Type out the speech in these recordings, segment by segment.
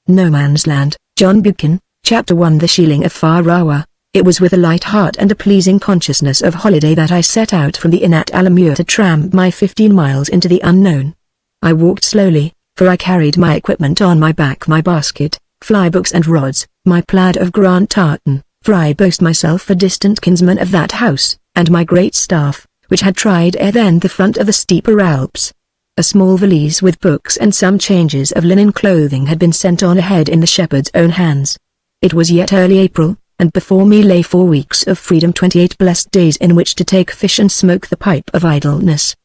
No Man's Land, John Buchan, Chapter 1. The Shieling of Farawa. It was with a light heart and a pleasing consciousness of holiday that I set out from the inn at Alamure to tramp my 15 miles into the unknown. I walked slowly, for I carried my equipment on my back, my basket, flybooks and rods, my plaid of Grant tartan, for I boast myself a distant kinsman of that house, and my great staff, which had tried ere then the front of the steeper Alps. A small valise with books and some changes of linen clothing had been sent on ahead in the shepherd's own hands. It was yet early April, and before me lay 4 weeks of freedom, 28 blessed days in which to take fish and smoke the pipe of idleness.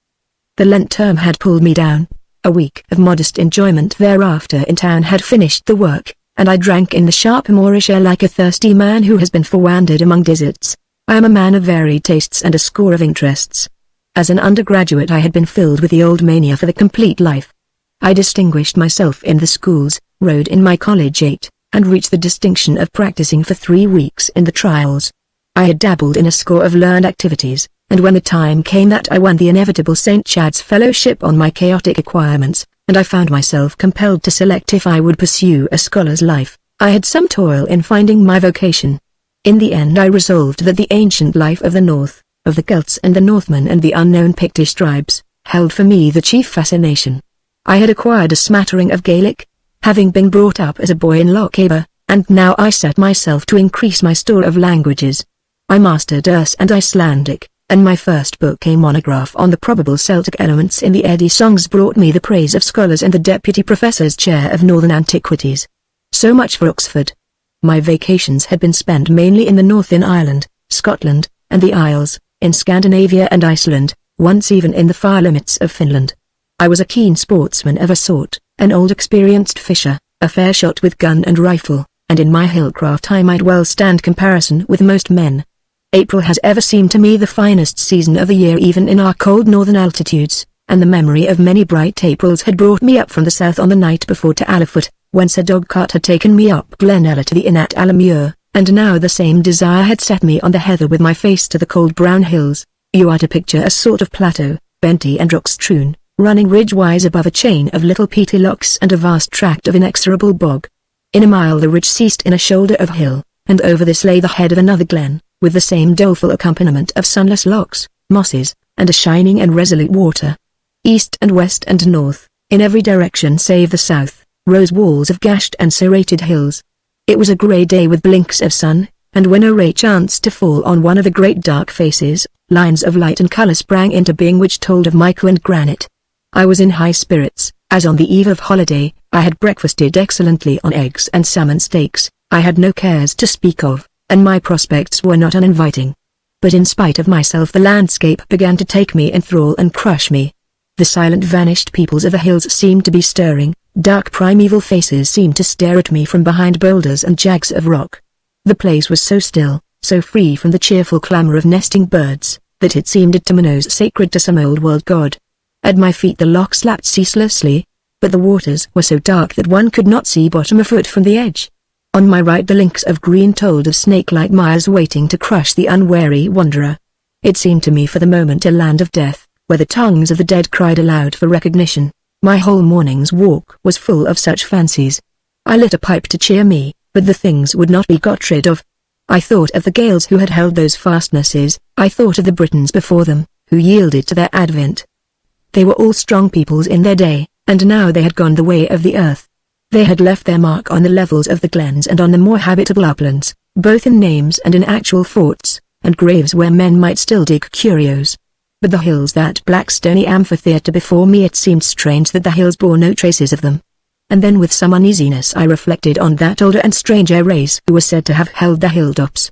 The Lent term had pulled me down. A week of modest enjoyment thereafter in town had finished the work, and I drank in the sharp Moorish air like a thirsty man who has been forewandered among deserts. I am a man of varied tastes and a score of interests. As an undergraduate I had been filled with the old mania for the complete life. I distinguished myself in the schools, rode in my collegiate, and reached the distinction of practicing for 3 weeks in the trials. I had dabbled in a score of learned activities, and when the time came that I won the inevitable St. Chad's Fellowship on my chaotic acquirements, and I found myself compelled to select if I would pursue a scholar's life, I had some toil in finding my vocation. In the end I resolved that the ancient life of the North, of the Celts and the Northmen and the unknown Pictish tribes, held for me the chief fascination. I had acquired a smattering of Gaelic, having been brought up as a boy in Lochaber, and now I set myself to increase my store of languages. I mastered Erse and Icelandic, and my first book, a monograph on the probable Celtic elements in the Eddy songs, brought me the praise of scholars and the deputy professor's chair of Northern Antiquities. So much for Oxford. My vacations had been spent mainly in the north, in Ireland, Scotland, and the Isles, in Scandinavia and Iceland, once even in the far limits of Finland. I was a keen sportsman of a sort, an old experienced fisher, a fair shot with gun and rifle, and in my hillcraft I might well stand comparison with most men. April has ever seemed to me the finest season of the year, even in our cold northern altitudes, and the memory of many bright Aprils had brought me up from the south on the night before to Alafoot, whence a dog-cart had taken me up Glenella to the inn at Alamure, and now the same desire had set me on the heather with my face to the cold brown hills. You are to picture a sort of plateau, benty and rock-strewn, running ridge-wise above a chain of little peaty lochs and a vast tract of inexorable bog. In a mile the ridge ceased in a shoulder of hill, and over this lay the head of another glen, with the same doleful accompaniment of sunless lochs, mosses, and a shining and resolute water. East and west and north, in every direction save the south, rose walls of gashed and serrated hills. It was a grey day with blinks of sun, and when a ray chanced to fall on one of the great dark faces, lines of light and colour sprang into being which told of mica and granite. I was in high spirits, as on the eve of holiday. I had breakfasted excellently on eggs and salmon steaks. I had no cares to speak of, and my prospects were not uninviting. But in spite of myself the landscape began to take me in thrall and crush me. The silent vanished peoples of the hills seemed to be stirring, dark primeval faces seemed to stare at me from behind boulders and jags of rock. The place was so still, so free from the cheerful clamour of nesting birds, that it seemed to minnows sacred to some old world god. At my feet the lochs lapped ceaselessly, but the waters were so dark that one could not see bottom a foot from the edge. On my right the links of green told of snake-like mires waiting to crush the unwary wanderer. It seemed to me for the moment a land of death, where the tongues of the dead cried aloud for recognition. My whole morning's walk was full of such fancies. I lit a pipe to cheer me, but the things would not be got rid of. I thought of the Gaels who had held those fastnesses. I thought of the Britons before them, who yielded to their advent. They were all strong peoples in their day, and now they had gone the way of the earth. They had left their mark on the levels of the glens and on the more habitable uplands, both in names and in actual forts, and graves where men might still dig curios. But the hills, that black stony amphitheatre before me, it seemed strange that the hills bore no traces of them. And then with some uneasiness I reflected on that older and stranger race who were said to have held the hilltops.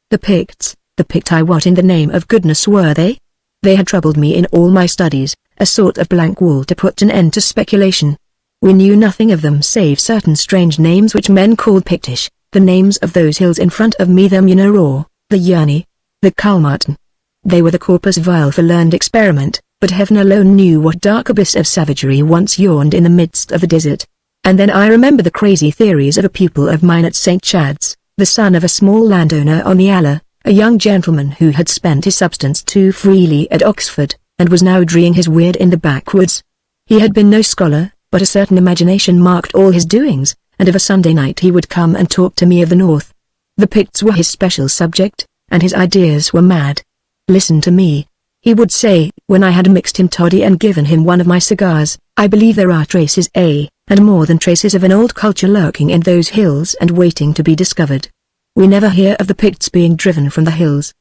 The Picts. The Picti, what in the name of goodness were they? They had troubled me in all my studies, a sort of blank wall to put an end to speculation. We knew nothing of them save certain strange names which men called Pictish, the names of those hills in front of me, the Munaror, the Yerney, the Calmartin. They were the corpus vile for learned experiment, but heaven alone knew what dark abyss of savagery once yawned in the midst of the desert. And then I remember the crazy theories of a pupil of mine at St. Chad's, the son of a small landowner on the Aller, a young gentleman who had spent his substance too freely at Oxford, and was now dreeing his weird in the backwoods. He had been no scholar, but a certain imagination marked all his doings, and of a Sunday night he would come and talk to me of the North. The Picts were his special subject, and his ideas were mad. "Listen to me," he would say, when I had mixed him toddy and given him one of my cigars. "I believe there are traces, and more than traces of an old culture lurking in those hills and waiting to be discovered. We never hear of the Picts being driven from the hills.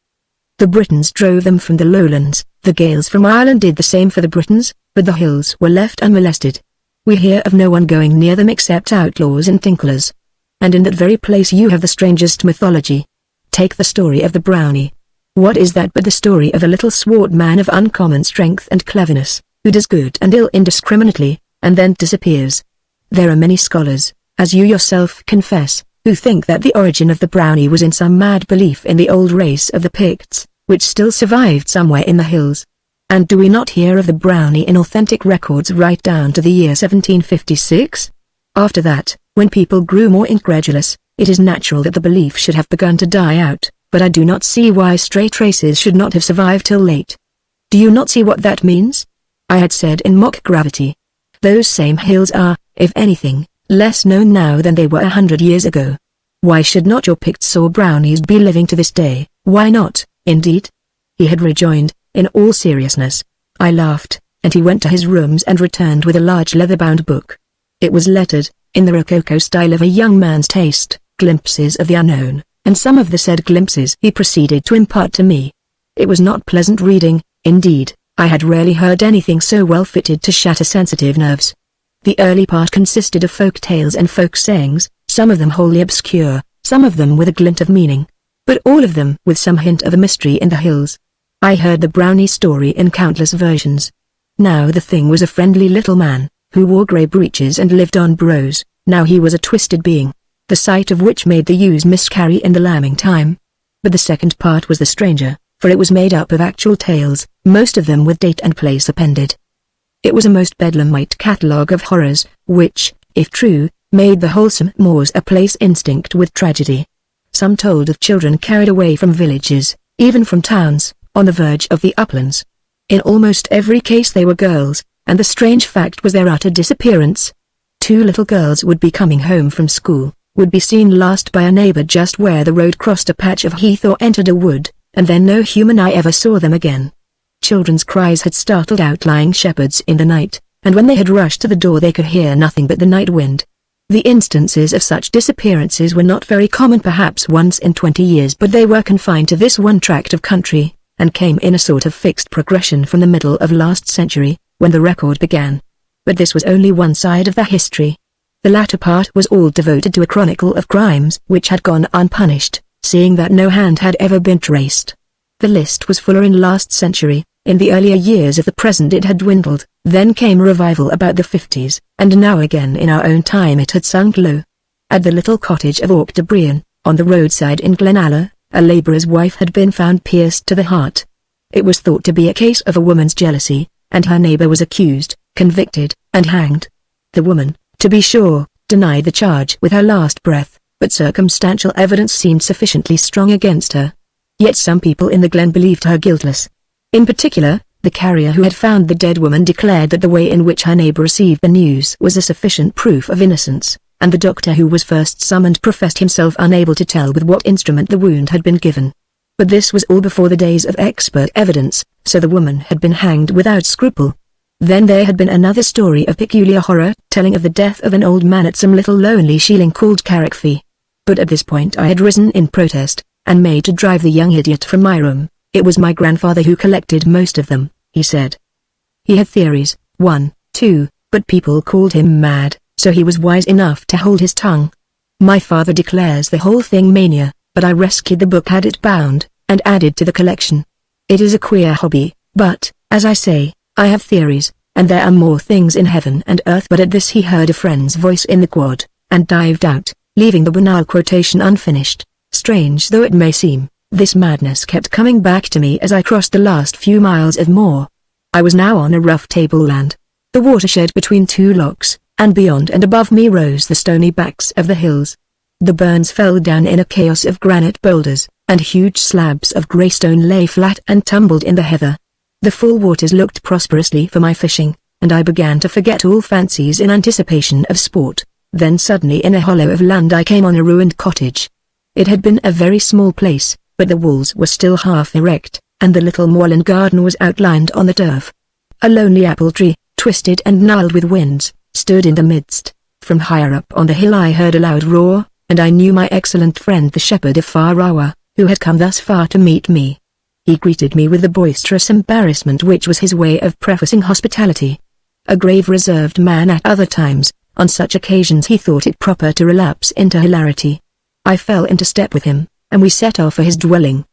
The Britons drove them from the lowlands, the Gaels from Ireland did the same for the Britons, but the hills were left unmolested. We hear of no one going near them except outlaws and tinklers. And in that very place you have the strangest mythology. Take the story of the Brownie. What is that but the story of a little swart man of uncommon strength and cleverness, who does good and ill indiscriminately, and then disappears? There are many scholars, as you yourself confess, who think that the origin of the Brownie was in some mad belief in the old race of the Picts, which still survived somewhere in the hills. And do we not hear of the Brownie in authentic records right down to the year 1756? After that, when people grew more incredulous, it is natural that the belief should have begun to die out, but I do not see why stray traces should not have survived till late. Do you not see what that means? I had said in mock gravity. Those same hills are, if anything, less known now than they were 100 years ago. Why should not your Picts or Brownies be living to this day? Why not, indeed? He had rejoined, in all seriousness. I laughed, and he went to his rooms and returned with a large leather-bound book. It was lettered, in the rococo style of a young man's taste, Glimpses of the Unknown, and some of the said glimpses he proceeded to impart to me. It was not pleasant reading, indeed. I had rarely heard anything so well fitted to shatter sensitive nerves. The early part consisted of folk tales and folk sayings, some of them wholly obscure, some of them with a glint of meaning, but all of them with some hint of a mystery in the hills. I heard the Brownie story in countless versions. Now the thing was a friendly little man, who wore grey breeches and lived on brose. Now he was a twisted being, the sight of which made the ewes miscarry in the lambing time. But the second part was the stranger, for it was made up of actual tales, most of them with date and place appended. It was a most bedlamite catalogue of horrors, which, if true, made the wholesome moors a place instinct with tragedy. Some told of children carried away from villages, even from towns, on the verge of the uplands. In almost every case they were girls, and the strange fact was their utter disappearance. 2 little girls would be coming home from school, would be seen last by a neighbor just where the road crossed a patch of heath or entered a wood, and then no human eye ever saw them again. Children's cries had startled outlying shepherds in the night, and when they had rushed to the door they could hear nothing but the night wind. The instances of such disappearances were not very common, perhaps once in 20 years, but they were confined to this one tract of country, and came in a sort of fixed progression from the middle of last century, when the record began. But this was only one side of the history. The latter part was all devoted to a chronicle of crimes which had gone unpunished, seeing that no hand had ever been traced. The list was fuller in last century. In the earlier years of the present it had dwindled, then came a revival about the 50s, and now again in our own time it had sunk low. At the little cottage of Auchterbrian, on the roadside in Glenalla, a labourer's wife had been found pierced to the heart. It was thought to be a case of a woman's jealousy, and her neighbour was accused, convicted, and hanged. The woman, to be sure, denied the charge with her last breath, but circumstantial evidence seemed sufficiently strong against her. Yet some people in the glen believed her guiltless. In particular, the carrier who had found the dead woman declared that the way in which her neighbor received the news was a sufficient proof of innocence, and the doctor who was first summoned professed himself unable to tell with what instrument the wound had been given. But this was all before the days of expert evidence, so the woman had been hanged without scruple. Then there had been another story of peculiar horror, telling of the death of an old man at some little lonely shieling called Carrickfee. But at this point I had risen in protest, and made to drive the young idiot from my room. It was my grandfather who collected most of them, he said. He had theories, 1, 2, but people called him mad, so he was wise enough to hold his tongue. My father declares the whole thing mania, but I rescued the book, had it bound, and added to the collection. It is a queer hobby, but, as I say, I have theories, and there are more things in heaven and earth. But at this he heard a friend's voice in the quad, and dived out, leaving the banal quotation unfinished. Strange though it may seem, this madness kept coming back to me as I crossed the last few miles of moor. I was now on a rough tableland, the watershed between 2 lochs, and beyond and above me rose the stony backs of the hills. The burns fell down in a chaos of granite boulders, and huge slabs of grey stone lay flat and tumbled in the heather. The full waters looked prosperously for my fishing, and I began to forget all fancies in anticipation of sport. Then suddenly in a hollow of land I came on a ruined cottage. It had been a very small place, but the walls were still half erect, and the little moorland garden was outlined on the turf. A lonely apple tree, twisted and gnarled with winds, stood in the midst. From higher up on the hill I heard a loud roar, and I knew my excellent friend the shepherd of Farawa, who had come thus far to meet me. He greeted me with the boisterous embarrassment which was his way of prefacing hospitality. A grave reserved man at other times, on such occasions he thought it proper to relapse into hilarity. I fell into step with him, and we set off for his dwelling.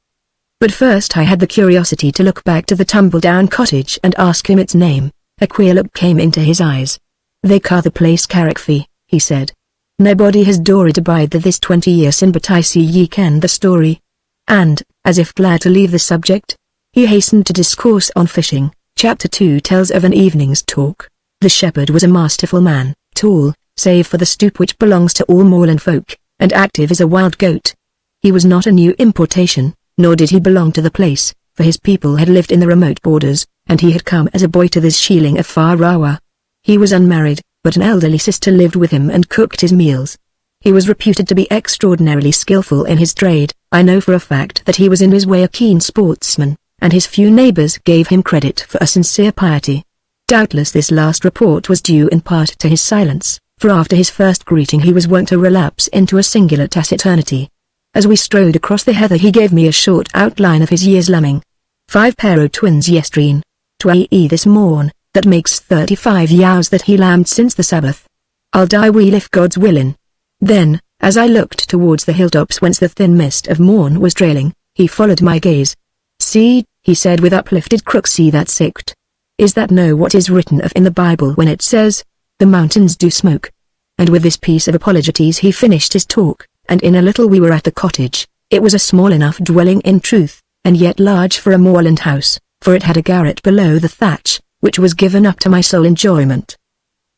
But first I had the curiosity to look back to the tumble-down cottage and ask him its name. A queer look came into his eyes. "They ca' the place Carrickfee," he said. "Nobody has doried abide there this 20 years sin, but I see ye ken the story." And, as if glad to leave the subject, he hastened to discourse on fishing. Chapter 2 tells of an evening's talk. The shepherd was a masterful man, tall, save for the stoop which belongs to all moorland folk, and active as a wild goat. He was not a new importation, nor did he belong to the place, for his people had lived in the remote borders, and he had come as a boy to this shieling of Farawa. He was unmarried, but an elderly sister lived with him and cooked his meals. He was reputed to be extraordinarily skillful in his trade. I know for a fact that he was in his way a keen sportsman, and his few neighbors gave him credit for a sincere piety. Doubtless this last report was due in part to his silence, for after his first greeting he was wont to relapse into a singular taciturnity. As we strode across the heather he gave me a short outline of his year's lambing. 5 pair o' twins yestreen, 20 this morn, that makes 35 yows that he lambed since the Sabbath. I'll die weel if God's willin'. Then, as I looked towards the hilltops whence the thin mist of morn was trailing, he followed my gaze. "See," he said with uplifted crook, "see that sicht? Is that no what is written of in the Bible when it says, 'The mountains do smoke'?" And with this piece of apologies he finished his talk, and in a little we were at the cottage. It was a small enough dwelling in truth, and yet large for a moorland house, for it had a garret below the thatch, which was given up to my sole enjoyment.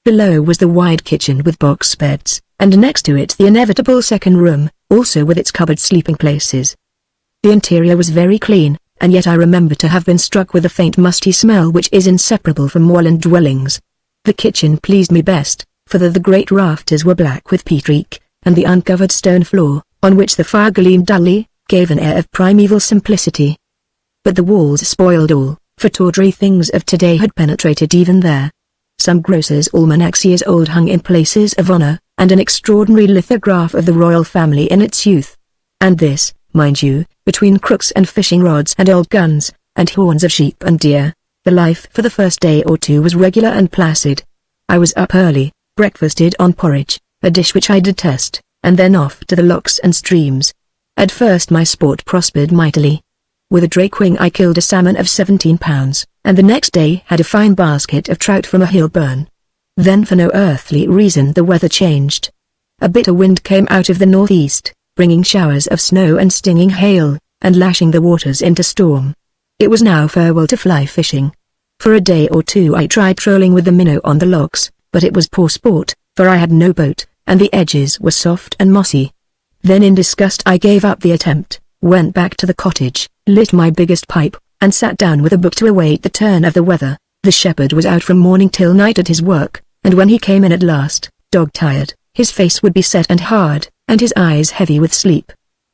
Below was the wide kitchen with box beds, and next to it the inevitable second room, also with its cupboard sleeping places. The interior was very clean, and yet I remember to have been struck with a faint musty smell which is inseparable from moorland dwellings. The kitchen pleased me best, for the great rafters were black with peat-reek, and the uncovered stone floor, on which the fire gleamed dully, gave an air of primeval simplicity. But the walls spoiled all, for tawdry things of today had penetrated even there. Some grocer's almanacs years old hung in places of honor, and an extraordinary lithograph of the royal family in its youth. And this, mind you, between crooks and fishing rods and old guns, and horns of sheep and deer, the life for the first day or two was regular and placid. I was up early, breakfasted on porridge, a dish which I detest, and then off to the lochs and streams. At first my sport prospered mightily. With a drake wing I killed a salmon of 17 pounds, and the next day had a fine basket of trout from a hill burn. Then for no earthly reason the weather changed. A bitter wind came out of the northeast, bringing showers of snow and stinging hail, and lashing the waters into storm. It was now farewell to fly fishing. For a day or two I tried trolling with the minnow on the lochs, but it was poor sport, for I had no boat, and the edges were soft and mossy. Then in disgust I gave up the attempt, went back to the cottage, lit my biggest pipe, and sat down with a book to await the turn of the weather. The shepherd was out from morning till night at his work, and when he came in at last, dog-tired, his face would be set and hard, and his eyes heavy with sleep.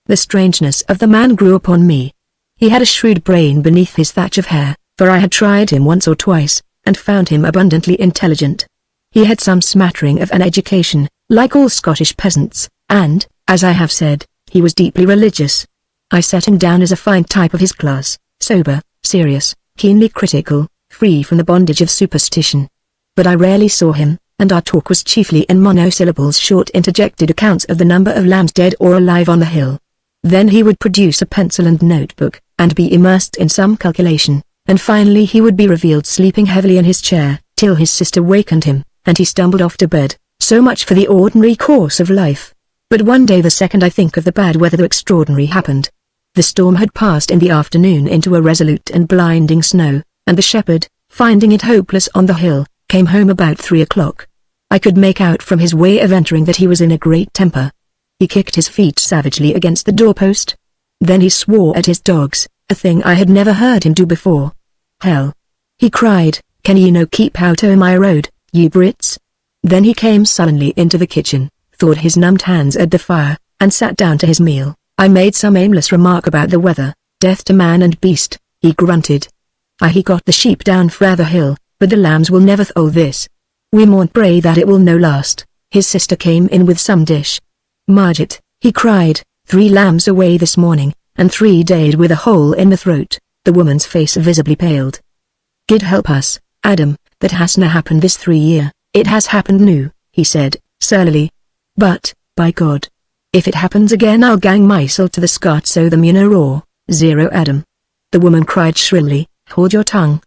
The strangeness of the man grew upon me. He had a shrewd brain beneath his thatch of hair, for I had tried him once or twice, and found him abundantly intelligent. He had some smattering of an education, like all Scottish peasants, and, as I have said, he was deeply religious. I set him down as a fine type of his class, sober, serious, keenly critical, free from the bondage of superstition. But I rarely saw him, and our talk was chiefly in monosyllables, short interjected accounts of the number of lambs dead or alive on the hill. Then he would produce a pencil and notebook, and be immersed in some calculation, and finally he would be revealed sleeping heavily in his chair, till his sister wakened him, and he stumbled off to bed. So much for the ordinary course of life. But one day, the second I think of the bad weather, the extraordinary happened. The storm had passed in the afternoon into a resolute and blinding snow, and the shepherd, finding it hopeless on the hill, came home about 3 o'clock. I could make out from his way of entering that he was in a great temper. He kicked his feet savagely against the doorpost. Then he swore at his dogs, a thing I had never heard him do before. "Hell!" he cried, "can ye no keep out o' my road, ye Brits? Then he came sullenly into the kitchen, thawed his numbed hands at the fire, and sat down to his meal. I made some aimless remark about the weather. Death to man and beast, he grunted. He got the sheep down fra the hill, but the lambs will never thaw this. We mourn pray that it will no last. His sister came in with some dish. Margit, he cried, 3 lambs away this morning, and 3 dead with a hole in the throat. The woman's face visibly paled. God help us, Adam, that hasna happened this 3 year. It has happened new, he said, surlily. But, by God, if it happens again I'll gang myself to the Scot so the muna raw. 0 Adam. The woman cried shrilly, hold your tongue.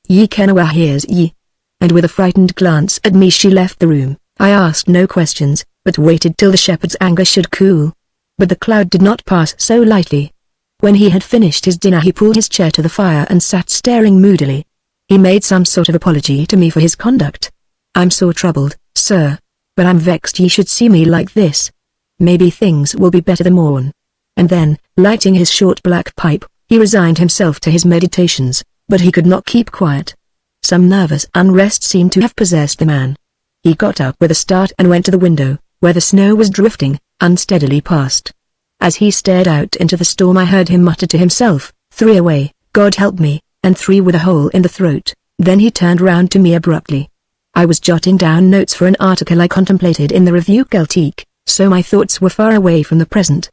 Ye ken wha hears ye. And with a frightened glance at me she left the room. I asked no questions, but waited till the shepherd's anger should cool. But the cloud did not pass so lightly. When he had finished his dinner he pulled his chair to the fire and sat staring moodily. He made some sort of apology to me for his conduct. I'm so troubled, sir. But I'm vexed ye should see me like this. Maybe things will be better the morn. And then, lighting his short black pipe, he resigned himself to his meditations, but he could not keep quiet. Some nervous unrest seemed to have possessed the man. He got up with a start and went to the window, where the snow was drifting, unsteadily past. As he stared out into the storm I heard him mutter to himself, 3 away, God help me, and 3 with a hole in the throat. Then he turned round to me abruptly. I was jotting down notes for an article I contemplated in the Revue Celtique, so my thoughts were far away from the present.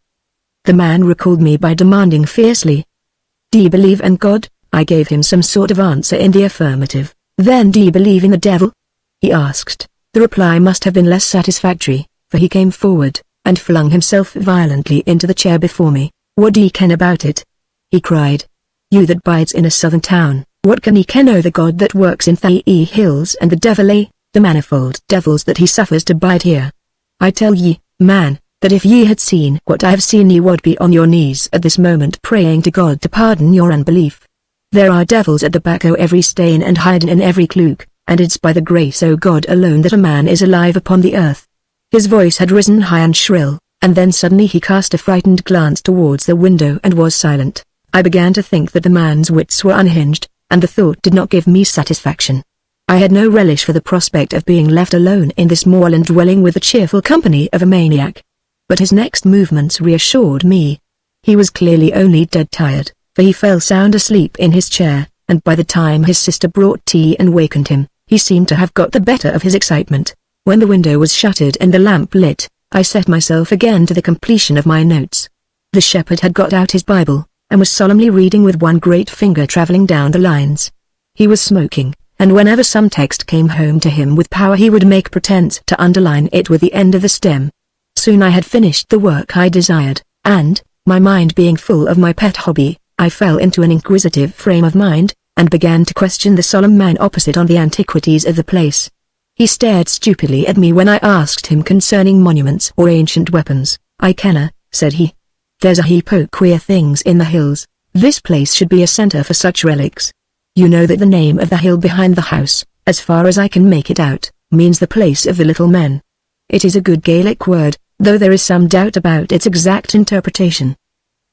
The man recalled me by demanding fiercely, do you believe in God? I gave him some sort of answer in the affirmative. Then do you believe in the devil? He asked. The reply must have been less satisfactory, for he came forward, and flung himself violently into the chair before me. What do ye ken about it? He cried. You that bides in a southern town, what can ye ken o' the God that works in the hills and the devil the manifold devils that he suffers to bide here? I tell ye, man, that if ye had seen what I have seen ye would be on your knees at this moment praying to God to pardon your unbelief. There are devils at the back o' every stain and hidden in every clook, and it's by the grace o' God alone that a man is alive upon the earth. His voice had risen high and shrill, and then suddenly he cast a frightened glance towards the window and was silent. I began to think that the man's wits were unhinged, and the thought did not give me satisfaction. I had no relish for the prospect of being left alone in this moorland dwelling with the cheerful company of a maniac. But his next movements reassured me. He was clearly only dead tired, for he fell sound asleep in his chair, and by the time his sister brought tea and wakened him, he seemed to have got the better of his excitement. When the window was shuttered and the lamp lit, I set myself again to the completion of my notes. The shepherd had got out his Bible, and was solemnly reading with one great finger travelling down the lines. He was smoking, and whenever some text came home to him with power he would make pretence to underline it with the end of the stem. Soon I had finished the work I desired, and, my mind being full of my pet hobby, I fell into an inquisitive frame of mind, and began to question the solemn man opposite on the antiquities of the place. He stared stupidly at me when I asked him concerning monuments or ancient weapons. I kenna, said he. There's a heap o' queer things in the hills. This place should be a centre for such relics. You know that the name of the hill behind the house, as far as I can make it out, means the place of the little men. It is a good Gaelic word, though there is some doubt about its exact interpretation.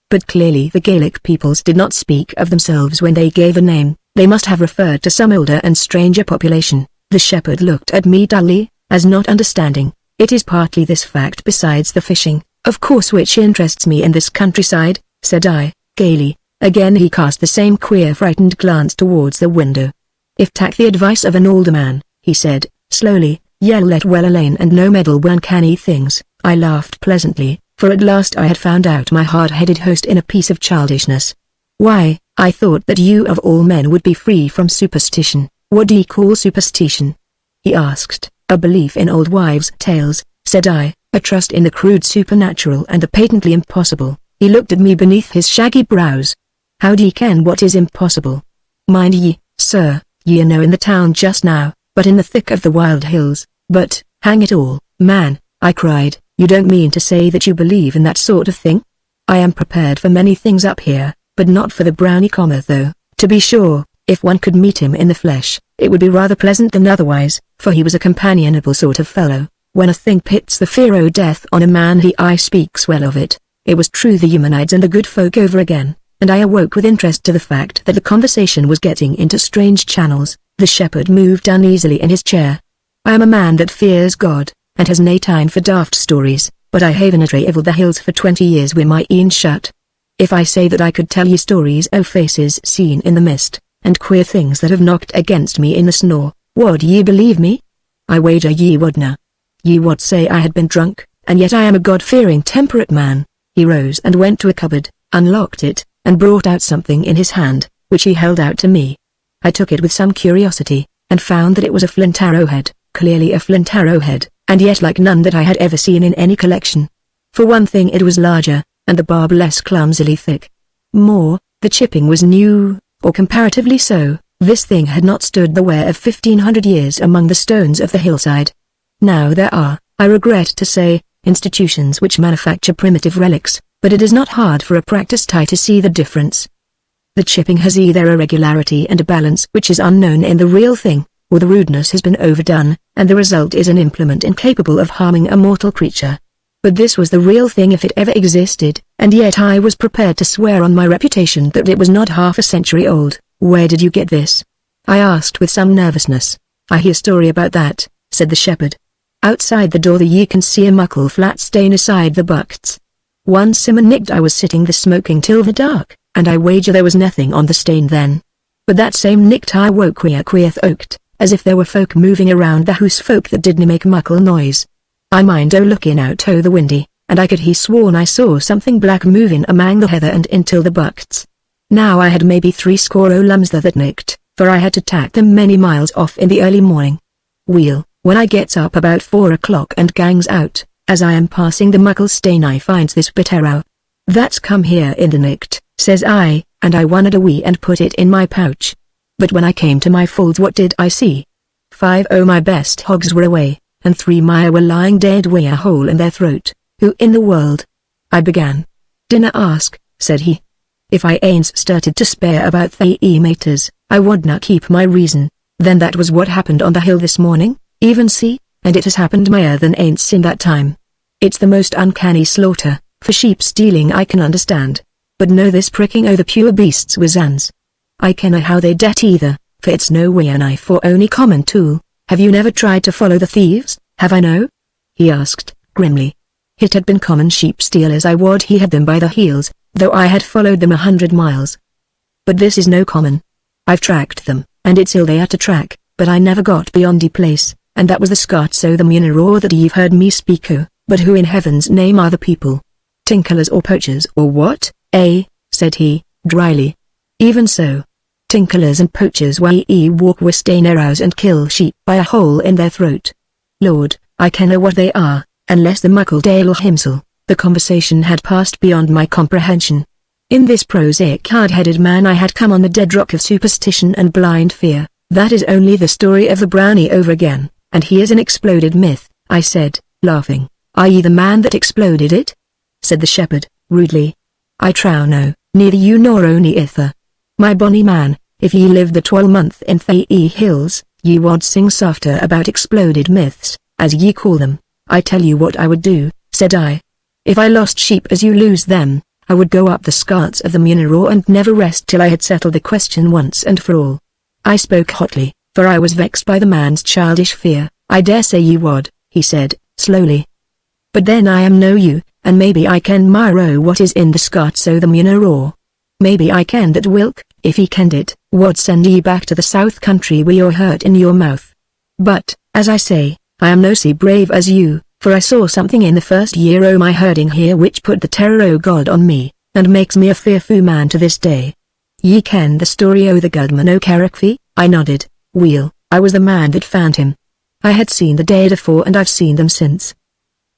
But clearly the Gaelic peoples did not speak of themselves when they gave a name, they must have referred to some older and stranger population. The shepherd looked at me dully, as not understanding. It is partly this fact besides the fishing, of course, which interests me in this countryside, said I, gaily. Again he cast the same queer frightened glance towards the window. If tak the advice of an older man, he said, slowly, ye'll let well alane and no meddle wi' uncanny things. I laughed pleasantly, for at last I had found out my hard-headed host in a piece of childishness. Why, I thought that you of all men would be free from superstition. What do ye call superstition? He asked. A belief in old wives' tales, said I, a trust in the crude supernatural and the patently impossible. He looked at me beneath his shaggy brows. How do ye ken what is impossible? Mind ye, sir, ye are no in the town just now, but in the thick of the wild hills. But, hang it all, man, I cried, you don't mean to say that you believe in that sort of thing? I am prepared for many things up here, but not for the brownie comma though. To be sure, if one could meet him in the flesh, it would be rather pleasant than otherwise, for he was a companionable sort of fellow. When a thing pits the fear o' death on a man I speaks well of it. It was true the humanides and the good folk over again, and I awoke with interest to the fact that the conversation was getting into strange channels. The shepherd moved uneasily in his chair. I am a man that fears God, and has nae time for daft stories, but I haven travelled the hills for 20 years wi' my een shut. If I say that I could tell ye stories o' faces seen in the mist, and queer things that have knocked against me in the snow, would ye believe me? I wager ye wouldna. Ye would say I had been drunk, and yet I am a God-fearing temperate man. He rose and went to a cupboard, unlocked it, and brought out something in his hand, which he held out to me. I took it with some curiosity, and found that it was a flint arrowhead, clearly a flint arrowhead, and yet like none that I had ever seen in any collection. For one thing it was larger, and the barb less clumsily thick. More, the chipping was new, or comparatively so. This thing had not stood the wear of 1500 years among the stones of the hillside. Now there are, I regret to say, institutions which manufacture primitive relics, but it is not hard for a practiced eye to see the difference. The chipping has either a regularity and a balance which is unknown in the real thing, or the rudeness has been overdone, and the result is an implement incapable of harming a mortal creature. But this was the real thing if it ever existed, and yet I was prepared to swear on my reputation that it was not half a century old. Where did you get this? I asked with some nervousness. I hear story about that, said the shepherd. Outside the door ye can see a muckle flat stain aside the buckets. One simmer night I was sitting the smoking till the dark, and I wager there was nothing on the stain then. But that same night I woke queer thoked, as if there were folk moving around the house, folk that didn't make muckle noise. I mind looking out o' the windy, and I could he sworn I saw something black moving among the heather and intil the buckets. Now I had maybe 60 lums that night, for I had to tack them many miles off in the early morning. Weel, when I gets up about 4 o'clock and gangs out, as I am passing the muckle stain I finds this bit arrow. That's come here in the night, says I, and I wondered a wee and put it in my pouch. But when I came to my folds what did I see? 5 o' my best hogs were away, and 3 were lying dead wi' a hole in their throat. Who in the world? I began. Dinna ask, said he. If I ain't started to spare about 3 maters, I would not keep my reason. Then that was what happened on the hill this morning, even see, and it has happened mair than ain't sin that time. It's the most uncanny slaughter, for sheep stealing I can understand, but no this pricking o' the pure beasts was ans. I kenna how they det either, for it's no way a knife or ony common tool. Have you never tried to follow the thieves, have I no? He asked, grimly. It had been common sheep stealers I would he had them by the heels, though I had followed them 100 miles. But this is no common. I've tracked them, and it's ill they are to track, but I never got beyond the place, and that was the Scots o' the Muneroa that ye've heard me speak o', but who in heaven's name are the people? Tinkerers or poachers or what, eh, said he, dryly. Even so. Tinkerers and poachers why walk with stain arrows and kill sheep by a hole in their throat. Lord, I kenna what they are, unless the Muckledale himsel. The conversation had passed beyond my comprehension. In this prosaic hard-headed man I had come on the dead rock of superstition and blind fear. That is only the story of the brownie over again, and he is an exploded myth, I said, laughing. Are ye the man that exploded it? Said the shepherd, rudely. I trow no, neither you nor ony ither. My bonny man, if ye lived the 12-month in the hills, ye would sing softer about exploded myths, as ye call them. I tell you what I would do, said I. If I lost sheep as you lose them, I would go up the Scots of the Muneroa and never rest till I had settled the question once and for all. I spoke hotly, for I was vexed by the man's childish fear. I dare say ye would, he said, slowly. But then I am no you, and maybe I ken myro what is in the Scots o' the Muneroa. Maybe I ken that Wilk, if he kenned it, would send ye back to the south country wi' your hurt in your mouth. But, as I say, I am no so brave as you, for I saw something in the first year o' my herding here which put the terror o' God on me, and makes me a fearfu' man to this day. Ye ken the story o' the Gudman o' Carrickfee? I nodded. Weel, I was the man that found him. I had seen the dead afore and I've seen them since.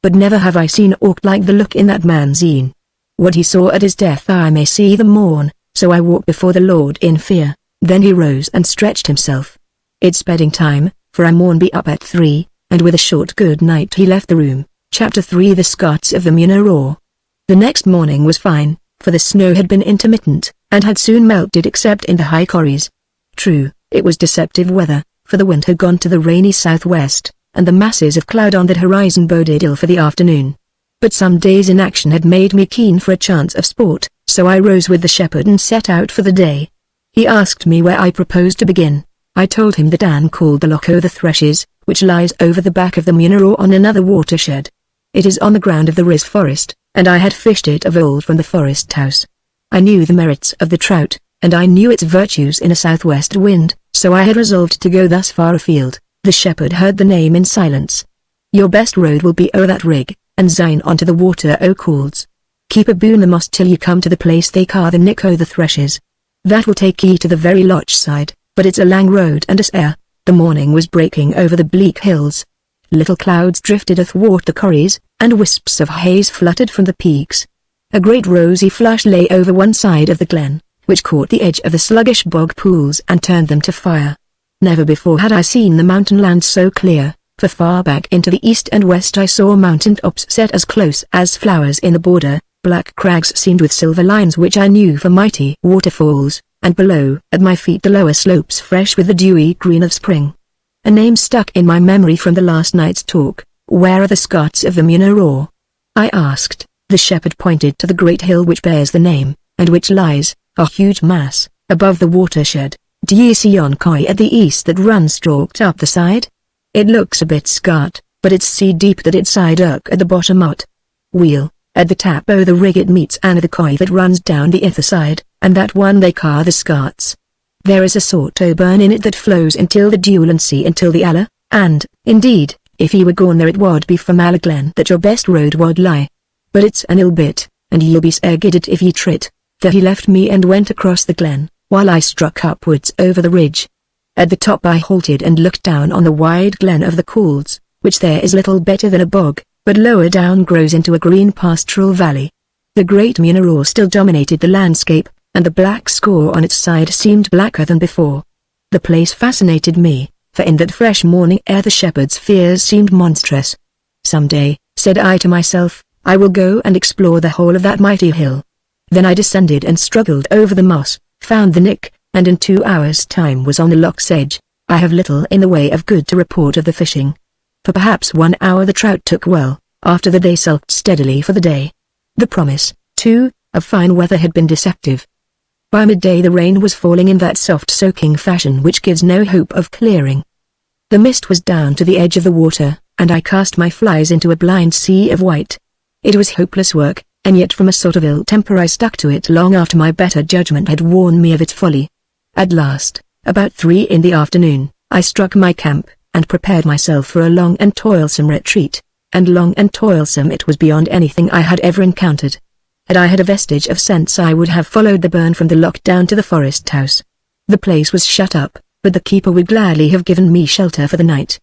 But never have I seen aught like the look in that man's een. What he saw at his death I may see the morn, so I walked before the Lord in fear. Then he rose and stretched himself. It's bedding time, for I maun be up at 3, and with a short good night he left the room. Chapter 3 The Scots of the Muneroa. The next morning was fine, for the snow had been intermittent, and had soon melted except in the high corries. True, it was deceptive weather, for the wind had gone to the rainy southwest, and the masses of cloud on the horizon boded ill for the afternoon. But some days' inaction had made me keen for a chance of sport, so I rose with the shepherd and set out for the day. He asked me where I proposed to begin. I told him that Anne called the Loch o' the Threshes, which lies over the back of the Munro on another watershed. It is on the ground of the Riz forest, and I had fished it of old from the forest house. I knew the merits of the trout, and I knew its virtues in a southwest wind, so I had resolved to go thus far afield. The shepherd heard the name in silence. Your best road will be o'er that rig, and zine onto the water o' Calds. Keep aboon the moss till you come to the place they ca' the Nick o' the Threshes. That will take ye to the very loch side, but it's a lang road and a sair. The morning was breaking over the bleak hills. Little clouds drifted athwart the corries, and wisps of haze fluttered from the peaks. A great rosy flush lay over one side of the glen, which caught the edge of the sluggish bog pools and turned them to fire. Never before had I seen the mountain land so clear, for far back into the east and west I saw mountain tops set as close as flowers in the border, black crags seamed with silver lines which I knew for mighty waterfalls, and below at my feet the lower slopes fresh with the dewy green of spring. A name stuck in my memory from the last night's talk. Where are the Scots of the Munro? I asked. The shepherd pointed to the great hill which bears the name, and which lies, a huge mass, above the watershed. Do ye see yon coy at the east that runs stalked up the side? It looks a bit scart, but it's sea deep that it's side up at the bottom out. Wheel, at the tap o' the rig it meets and the coy that runs down the ither side, and that one they ca' the Scots. There is a sort o' burn in it that flows until the Dewland Sea until the Alla, and, indeed, if ye were gone there it wad be from Alla Glen that your best road wad lie. But it's an ill bit, and ye'll be scared if ye trit. There he left me and went across the glen, while I struck upwards over the ridge. At the top I halted and looked down on the wide glen of the Calds, which there is little better than a bog, but lower down grows into a green pastoral valley. The great Munro still dominated the landscape, and the black score on its side seemed blacker than before. The place fascinated me, for in that fresh morning air the shepherd's fears seemed monstrous. Some day, said I to myself, I will go and explore the whole of that mighty hill. Then I descended and struggled over the moss, found the Nick, and in 2 hours' time was on the loch's edge. I have little in the way of good to report of the fishing. For perhaps 1 hour the trout took well, after that they sulked steadily for the day. The promise, too, of fine weather had been deceptive. By midday the rain was falling in that soft soaking fashion which gives no hope of clearing. The mist was down to the edge of the water, and I cast my flies into a blind sea of white. It was hopeless work, and yet from a sort of ill temper I stuck to it long after my better judgment had warned me of its folly. At last, about 3 in the afternoon, I struck my camp, and prepared myself for a long and toilsome retreat, and long and toilsome it was beyond anything I had ever encountered. Had I had a vestige of sense I would have followed the burn from the loch down to the forest house. The place was shut up, but the keeper would gladly have given me shelter for the night.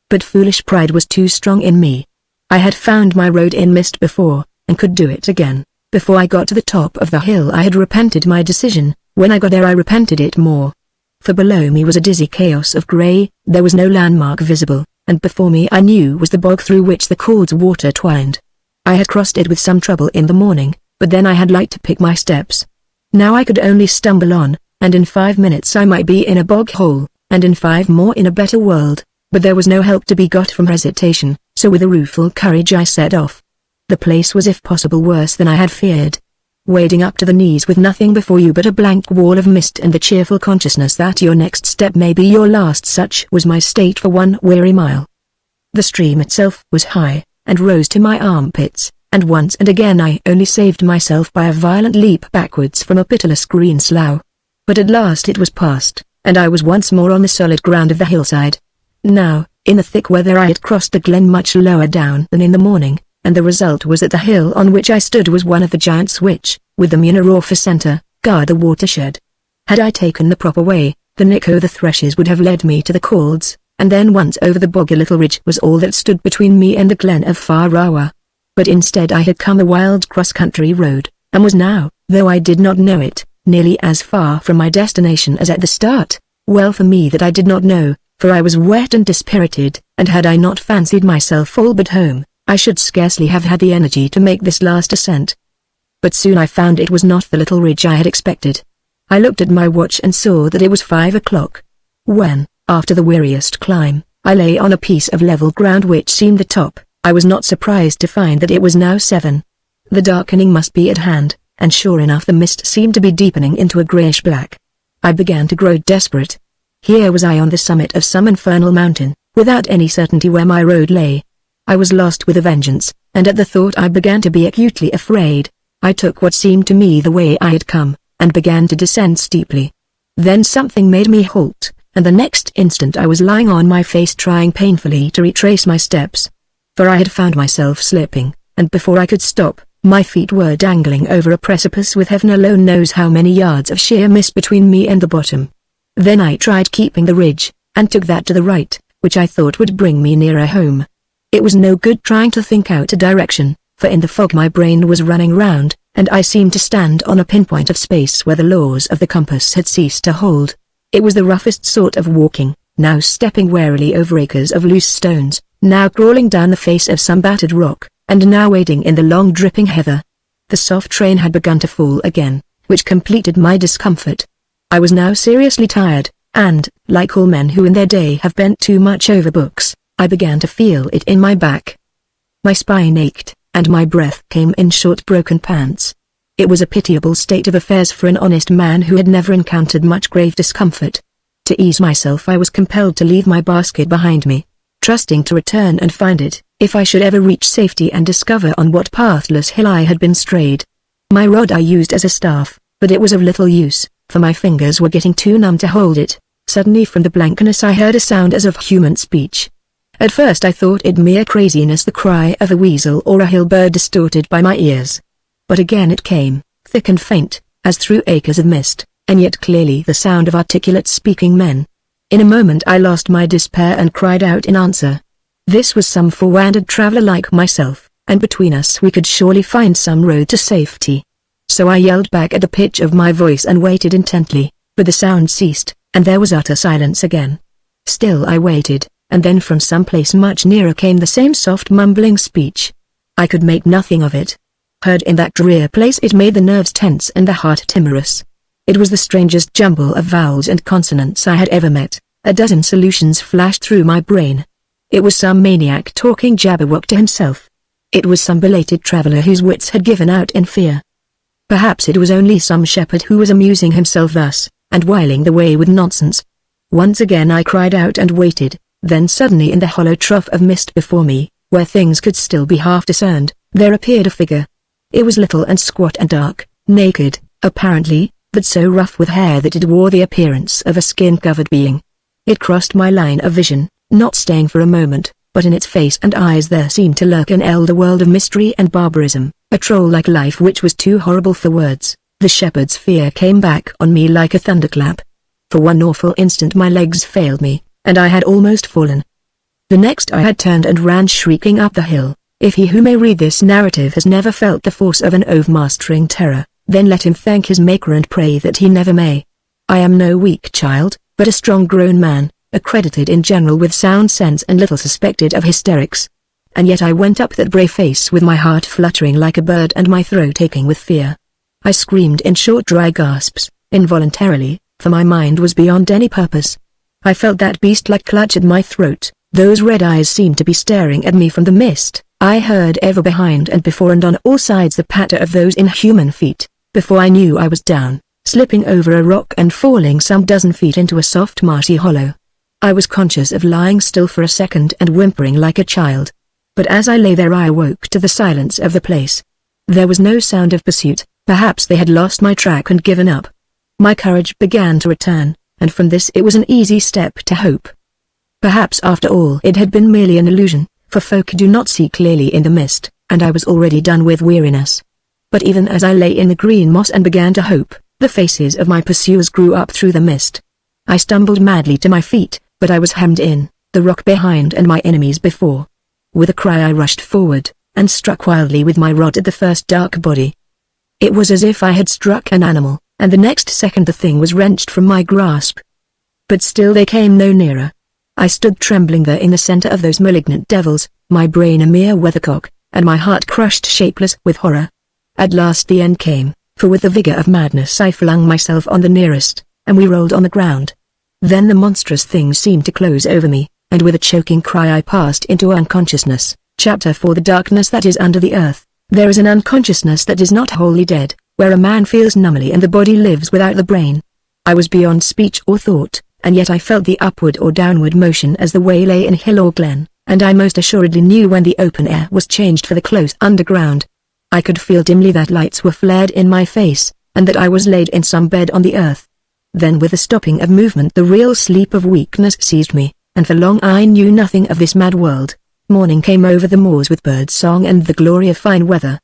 But foolish pride was too strong in me. I had found my road in mist before, and could do it again. Before I got to the top of the hill I had repented my decision. When I got there I repented it more. For below me was a dizzy chaos of grey, there was no landmark visible, and before me I knew was the bog through which the Calds water twined. I had crossed it with some trouble in the morning, but then I had light to pick my steps. Now I could only stumble on, and in 5 minutes I might be in a bog hole, and in 5 more in a better world, but there was no help to be got from hesitation, so with a rueful courage I set off. The place was if possible worse than I had feared. Wading up to the knees with nothing before you but a blank wall of mist and the cheerful consciousness that your next step may be your last, such was my state for 1 weary mile. The stream itself was high, and rose to my armpits, and once and again I only saved myself by a violent leap backwards from a pitiless green slough. But at last it was past, and I was once more on the solid ground of the hillside. Now, in the thick weather I had crossed the glen much lower down than in the morning, and the result was that the hill on which I stood was one of the giants which, with the Munro for centre, guard the watershed. Had I taken the proper way, the Nick o' the Threshes would have led me to the Calds, and then once over the bog a little ridge was all that stood between me and the glen of Far Rawa. But instead I had come the wild cross-country road, and was now, though I did not know it, nearly as far from my destination as at the start. Well for me that I did not know, for I was wet and dispirited, and had I not fancied myself all but home, I should scarcely have had the energy to make this last ascent. But soon I found it was not the little ridge I had expected. I looked at my watch and saw that it was 5 o'clock. When, after the weariest climb, I lay on a piece of level ground which seemed the top, I was not surprised to find that it was now 7. The darkening must be at hand, and sure enough the mist seemed to be deepening into a greyish black. I began to grow desperate. Here was I on the summit of some infernal mountain, without any certainty where my road lay. I was lost with a vengeance, and at the thought I began to be acutely afraid. I took what seemed to me the way I had come, and began to descend steeply. Then something made me halt, and the next instant I was lying on my face trying painfully to retrace my steps. For I had found myself slipping, and before I could stop, my feet were dangling over a precipice with heaven alone knows how many yards of sheer mist between me and the bottom. Then I tried keeping the ridge, and took that to the right, which I thought would bring me nearer home. It was no good trying to think out a direction, for in the fog my brain was running round, and I seemed to stand on a pinpoint of space where the laws of the compass had ceased to hold. It was the roughest sort of walking, now stepping warily over acres of loose stones, now crawling down the face of some battered rock, and now wading in the long dripping heather. The soft rain had begun to fall again, which completed my discomfort. I was now seriously tired, and, like all men who in their day have bent too much over books, I began to feel it in my back. My spine ached, and my breath came in short broken pants. It was a pitiable state of affairs for an honest man who had never encountered much grave discomfort. To ease myself I was compelled to leave my basket behind me, trusting to return and find it, if I should ever reach safety and discover on what pathless hill I had been strayed. My rod I used as a staff, but it was of little use, for my fingers were getting too numb to hold it. Suddenly from the blankness I heard a sound as of human speech. At first I thought it mere craziness, the cry of a weasel or a hill bird distorted by my ears. But again it came, thick and faint, as through acres of mist, and yet clearly the sound of articulate speaking men. In a moment I lost my despair and cried out in answer. This was some forewandered traveler like myself, and between us we could surely find some road to safety. So I yelled back at the pitch of my voice and waited intently, but the sound ceased, and there was utter silence again. Still I waited, and then from some place much nearer came the same soft mumbling speech. I could make nothing of it. Heard in that drear place it made the nerves tense and the heart timorous. It was the strangest jumble of vowels and consonants I had ever met. A dozen solutions flashed through my brain. It was some maniac talking jabberwock to himself. It was some belated traveler whose wits had given out in fear. Perhaps it was only some shepherd who was amusing himself thus, and whiling the way with nonsense. Once again I cried out and waited, then suddenly in the hollow trough of mist before me, where things could still be half discerned, there appeared a figure. It was little and squat and dark, naked, apparently, but so rough with hair that it wore the appearance of a skin-covered being. It crossed my line of vision, not staying for a moment, but in its face and eyes there seemed to lurk an elder world of mystery and barbarism, a troll-like life which was too horrible for words. The shepherd's fear came back on me like a thunderclap. For one awful instant my legs failed me, and I had almost fallen. The next I had turned and ran shrieking up the hill. If he who may read this narrative has never felt the force of an overmastering terror, then let him thank his Maker and pray that he never may. I am no weak child, but a strong grown man, accredited in general with sound sense and little suspected of hysterics. And yet I went up that brave face with my heart fluttering like a bird and my throat aching with fear. I screamed in short dry gasps, involuntarily, for my mind was beyond any purpose. I felt that beast-like clutch at my throat, those red eyes seemed to be staring at me from the mist. I heard ever behind and before and on all sides the patter of those inhuman feet. Before I knew I was down, slipping over a rock and falling some dozen feet into a soft marshy hollow. I was conscious of lying still for a second and whimpering like a child. But as I lay there I awoke to the silence of the place. There was no sound of pursuit. Perhaps they had lost my track and given up. My courage began to return, and from this it was an easy step to hope. Perhaps after all it had been merely an illusion, for folk do not see clearly in the mist, and I was already done with weariness. But even as I lay in the green moss and began to hope, the faces of my pursuers grew up through the mist. I stumbled madly to my feet, but I was hemmed in, the rock behind and my enemies before. With a cry I rushed forward, and struck wildly with my rod at the first dark body. It was as if I had struck an animal, and the next second the thing was wrenched from my grasp. But still they came no nearer. I stood trembling there in the center of those malignant devils, my brain a mere weathercock, and my heart crushed shapeless with horror. At last the end came, for with the vigor of madness I flung myself on the nearest, and we rolled on the ground. Then the monstrous thing seemed to close over me, and with a choking cry I passed into unconsciousness. Chapter 4 The darkness that is under the earth. There is an unconsciousness that is not wholly dead, where a man feels numbly and the body lives without the brain. I was beyond speech or thought, and yet I felt the upward or downward motion as the way lay in hill or glen, and I most assuredly knew when the open air was changed for the close underground. I could feel dimly that lights were flared in my face, and that I was laid in some bed on the earth. Then with the stopping of movement the real sleep of weakness seized me, and for long I knew nothing of this mad world. Morning came over the moors with bird song and the glory of fine weather.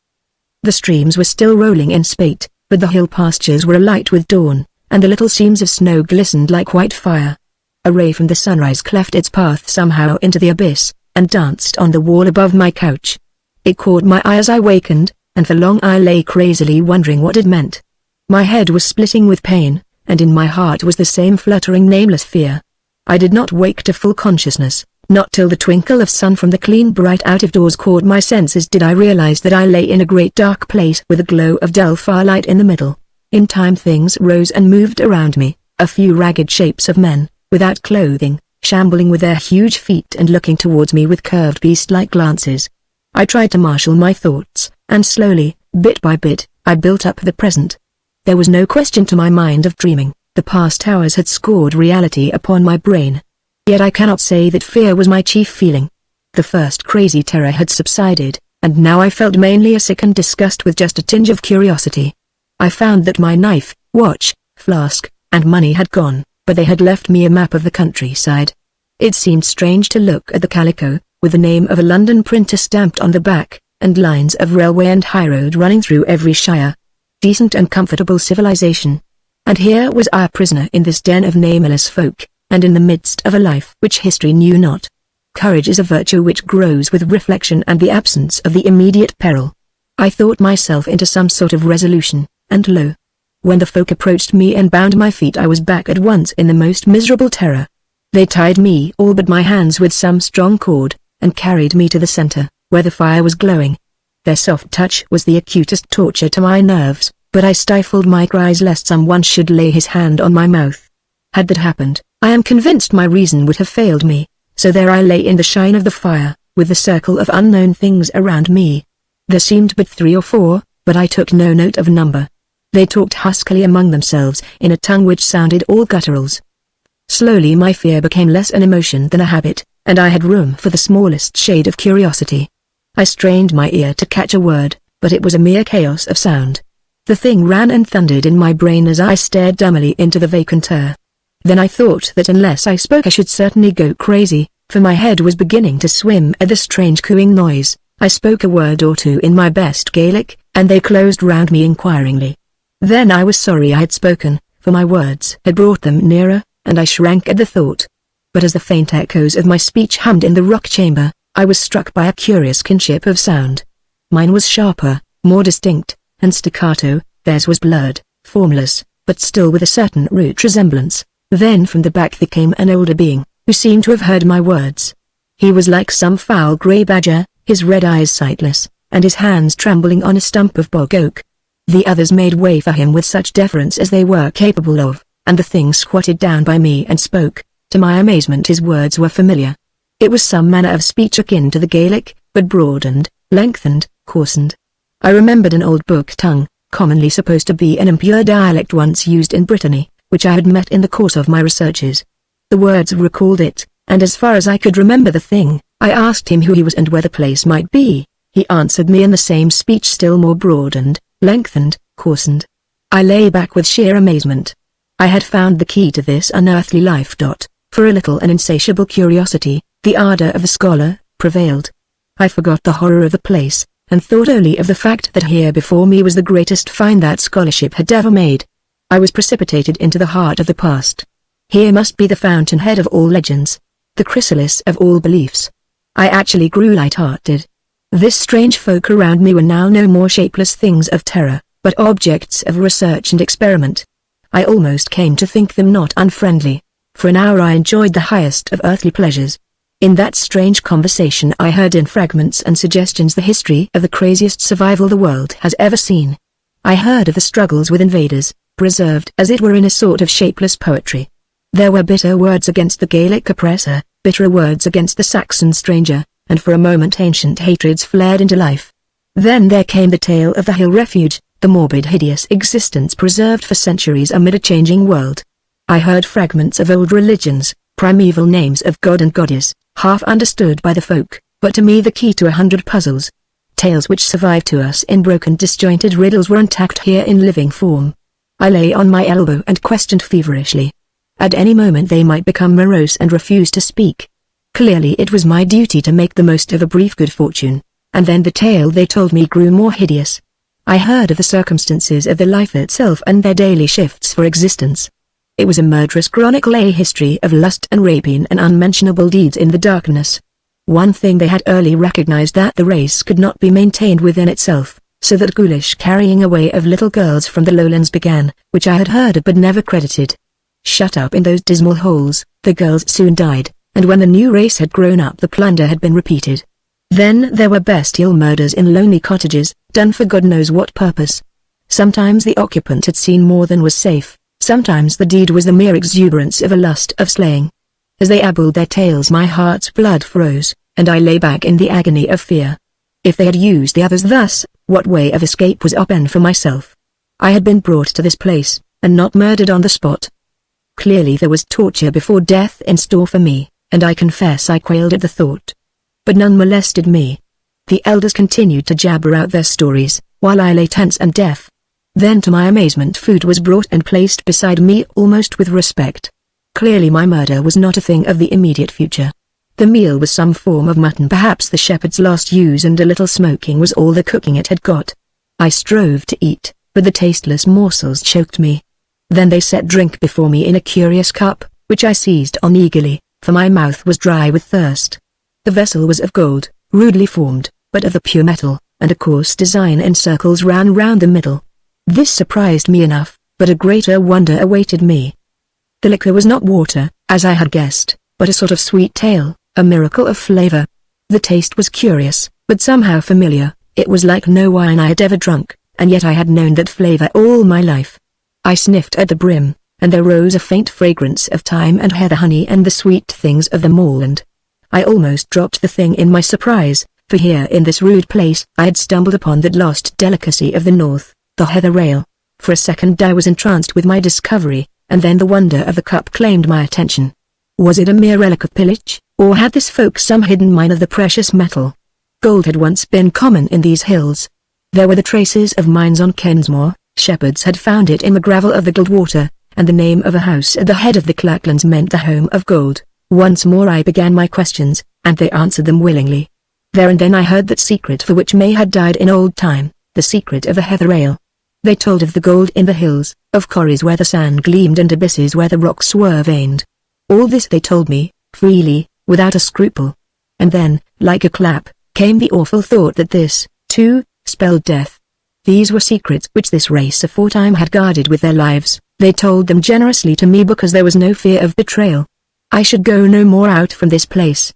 The streams were still rolling in spate, but the hill pastures were alight with dawn, and the little seams of snow glistened like white fire. A ray from the sunrise cleft its path somehow into the abyss, and danced on the wall above my couch. It caught my eye as I wakened, and for long I lay crazily wondering what it meant. My head was splitting with pain, and in my heart was the same fluttering nameless fear. I did not wake to full consciousness. Not till the twinkle of sun from the clean bright out-of-doors caught my senses did I realize that I lay in a great dark place with a glow of dull firelight in the middle. In time things rose and moved around me, a few ragged shapes of men, without clothing, shambling with their huge feet and looking towards me with curved beast-like glances. I tried to marshal my thoughts, and slowly, bit by bit, I built up the present. There was no question to my mind of dreaming, the past hours had scored reality upon my brain. Yet I cannot say that fear was my chief feeling. The first crazy terror had subsided, and now I felt mainly a sickened disgust with just a tinge of curiosity. I found that my knife, watch, flask, and money had gone, but they had left me a map of the countryside. It seemed strange to look at the calico, with the name of a London printer stamped on the back, and lines of railway and highroad running through every shire. Decent and comfortable civilization. And here was I a prisoner in this den of nameless folk, and in the midst of a life which history knew not. Courage is a virtue which grows with reflection and the absence of the immediate peril. I thought myself into some sort of resolution, and lo! When the folk approached me and bound my feet I was back at once in the most miserable terror. They tied me all but my hands with some strong cord, and carried me to the center, where the fire was glowing. Their soft touch was the acutest torture to my nerves, but I stifled my cries lest someone should lay his hand on my mouth. Had that happened, I am convinced my reason would have failed me, so there I lay in the shine of the fire, with the circle of unknown things around me. There seemed but 3 or 4, but I took no note of number. They talked huskily among themselves in a tongue which sounded all gutturals. Slowly my fear became less an emotion than a habit, and I had room for the smallest shade of curiosity. I strained my ear to catch a word, but it was a mere chaos of sound. The thing ran and thundered in my brain as I stared dumbly into the vacant air. Then I thought that unless I spoke I should certainly go crazy, for my head was beginning to swim at the strange cooing noise. I spoke a word or two in my best Gaelic, and they closed round me inquiringly. Then I was sorry I had spoken, for my words had brought them nearer, and I shrank at the thought. But as the faint echoes of my speech hummed in the rock chamber, I was struck by a curious kinship of sound. Mine was sharper, more distinct, and staccato, theirs was blurred, formless, but still with a certain root resemblance. Then from the back there came an older being, who seemed to have heard my words. He was like some foul grey badger, his red eyes sightless, and his hands trembling on a stump of bog oak. The others made way for him with such deference as they were capable of, and the thing squatted down by me and spoke. To my amazement his words were familiar. It was some manner of speech akin to the Gaelic, but broadened, lengthened, coarsened. I remembered an old book tongue, commonly supposed to be an impure dialect once used in Brittany, which I had met in the course of my researches. The words recalled it, and as far as I could remember the thing, I asked him who he was and where the place might be. He answered me in the same speech still more broadened, lengthened, coarsened. I lay back with sheer amazement. I had found the key to this unearthly life. For a little an insatiable curiosity, the ardor of the scholar, prevailed. I forgot the horror of the place, and thought only of the fact that here before me was the greatest find that scholarship had ever made. I was precipitated into the heart of the past. Here must be the fountainhead of all legends, the chrysalis of all beliefs. I actually grew light-hearted. This strange folk around me were now no more shapeless things of terror, but objects of research and experiment. I almost came to think them not unfriendly. For an hour I enjoyed the highest of earthly pleasures. In that strange conversation I heard in fragments and suggestions the history of the craziest survival the world has ever seen. I heard of the struggles with invaders, preserved as it were in a sort of shapeless poetry. There were bitter words against the Gaelic oppressor, bitterer words against the Saxon stranger, and for a moment ancient hatreds flared into life. Then there came the tale of the hill refuge, the morbid hideous existence preserved for centuries amid a changing world. I heard fragments of old religions, primeval names of god and goddess, half understood by the folk, but to me the key to 100 puzzles. Tales which survived to us in broken disjointed riddles were intact here in living form. I lay on my elbow and questioned feverishly. At any moment they might become morose and refuse to speak. Clearly it was my duty to make the most of a brief good fortune, and then the tale they told me grew more hideous. I heard of the circumstances of the life itself and their daily shifts for existence. It was a murderous chronicle, a history of lust and rapine and unmentionable deeds in the darkness. One thing they had early recognized, that the race could not be maintained within itself, so that ghoulish carrying away of little girls from the lowlands began, which I had heard of but never credited. Shut up in those dismal holes, the girls soon died, and when the new race had grown up the plunder had been repeated. Then there were bestial murders in lonely cottages, done for God knows what purpose. Sometimes the occupant had seen more than was safe, sometimes the deed was the mere exuberance of a lust of slaying. As they abbled their tales my heart's blood froze, and I lay back in the agony of fear. If they had used the others thus, what way of escape was open for myself? I had been brought to this place, and not murdered on the spot. Clearly there was torture before death in store for me, and I confess I quailed at the thought. But none molested me. The elders continued to jabber out their stories, while I lay tense and deaf. Then to my amazement food was brought and placed beside me almost with respect. Clearly my murder was not a thing of the immediate future. The meal was some form of mutton, perhaps the shepherd's last use, and a little smoking was all the cooking it had got. I strove to eat, but the tasteless morsels choked me. Then they set drink before me in a curious cup, which I seized on eagerly, for my mouth was dry with thirst. The vessel was of gold, rudely formed, but of the pure metal, and a coarse design in circles ran round the middle. This surprised me enough, but a greater wonder awaited me. The liquor was not water, as I had guessed, but a sort of sweet ale, a miracle of flavor. The taste was curious, but somehow familiar. It was like no wine I had ever drunk, and yet I had known that flavor all my life. I sniffed at the brim, and there rose a faint fragrance of thyme and heather honey and the sweet things of the moorland. I almost dropped the thing in my surprise, for here in this rude place I had stumbled upon that lost delicacy of the north, the heather ale. For a second I was entranced with my discovery, and then the wonder of the cup claimed my attention. Was it a mere relic of pillage, or had this folk some hidden mine of the precious metal? Gold had once been common in these hills. There were the traces of mines on Kensmore, shepherds had found it in the gravel of the Goldwater, and the name of a house at the head of the Clacklands meant the home of gold. Once more I began my questions, and they answered them willingly. There and then I heard that secret for which May had died in old time, the secret of the heather ale. They told of the gold in the hills, of corries where the sand gleamed and abysses where the rocks were veined. All this they told me, freely, without a scruple. And then, like a clap, came the awful thought that this, too, spelled death. These were secrets which this race aforetime had guarded with their lives. They told them generously to me because there was no fear of betrayal. I should go no more out from this place.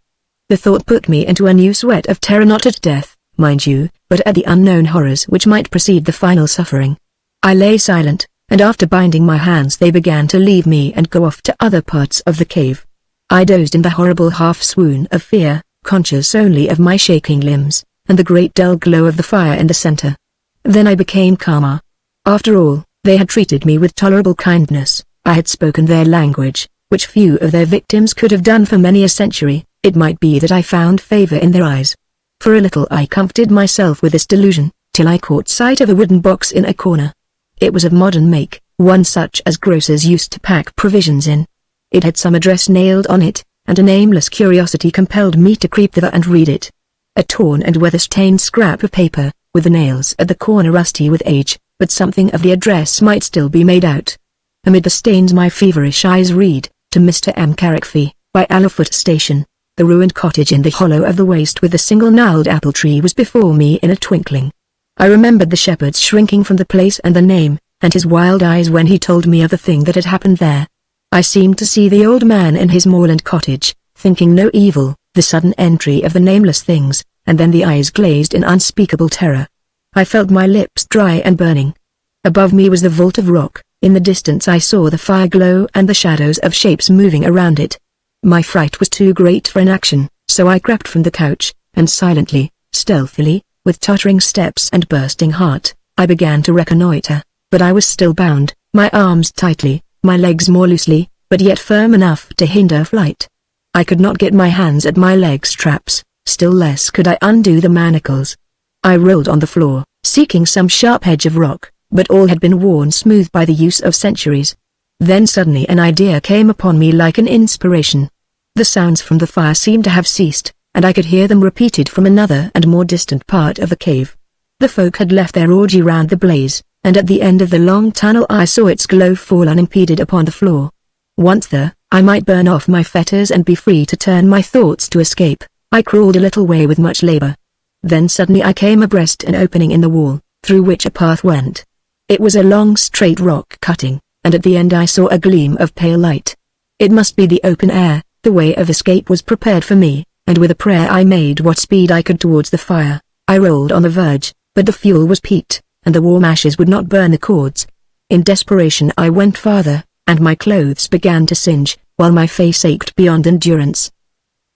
The thought put me into a new sweat of terror, not at death, mind you, but at the unknown horrors which might precede the final suffering. I lay silent, and after binding my hands they began to leave me and go off to other parts of the cave. I dozed in the horrible half-swoon of fear, conscious only of my shaking limbs, and the great dull glow of the fire in the center. Then I became calmer. After all, they had treated me with tolerable kindness, I had spoken their language, which few of their victims could have done for many a century. It might be that I found favor in their eyes. For a little I comforted myself with this delusion, till I caught sight of a wooden box in a corner. It was of modern make, one such as grocers used to pack provisions in. It had some address nailed on it, and a nameless curiosity compelled me to creep thither and read it. A torn and weather-stained scrap of paper, with the nails at the corner rusty with age, but something of the address might still be made out. Amid the stains my feverish eyes read, to Mr. M. Carrickfee, by Allowfoot Station. The ruined cottage in the hollow of the waste with the single gnarled apple tree was before me in a twinkling. I remembered the shepherd's shrinking from the place and the name, and his wild eyes when he told me of the thing that had happened there. I seemed to see the old man in his moorland cottage, thinking no evil, the sudden entry of the nameless things, and then the eyes glazed in unspeakable terror. I felt my lips dry and burning. Above me was the vault of rock, in the distance I saw the fire glow and the shadows of shapes moving around it. My fright was too great for inaction, so I crept from the couch, and silently, stealthily, with tottering steps and bursting heart, I began to reconnoiter, but I was still bound, my arms tightly, my legs more loosely, but yet firm enough to hinder flight. I could not get my hands at my leg straps, still less could I undo the manacles. I rolled on the floor, seeking some sharp edge of rock, but all had been worn smooth by the use of centuries. Then suddenly an idea came upon me like an inspiration. The sounds from the fire seemed to have ceased, and I could hear them repeated from another and more distant part of the cave. The folk had left their orgy round the blaze, and at the end of the long tunnel I saw its glow fall unimpeded upon the floor. Once there, I might burn off my fetters and be free to turn my thoughts to escape. I crawled a little way with much labor. Then suddenly I came abreast an opening in the wall, through which a path went. It was a long straight rock cutting, and at the end I saw a gleam of pale light. It must be the open air. The way of escape was prepared for me, and with a prayer I made what speed I could towards the fire. I rolled on the verge, but the fuel was peat, and the warm ashes would not burn the cords. In desperation I went farther, and my clothes began to singe, while my face ached beyond endurance.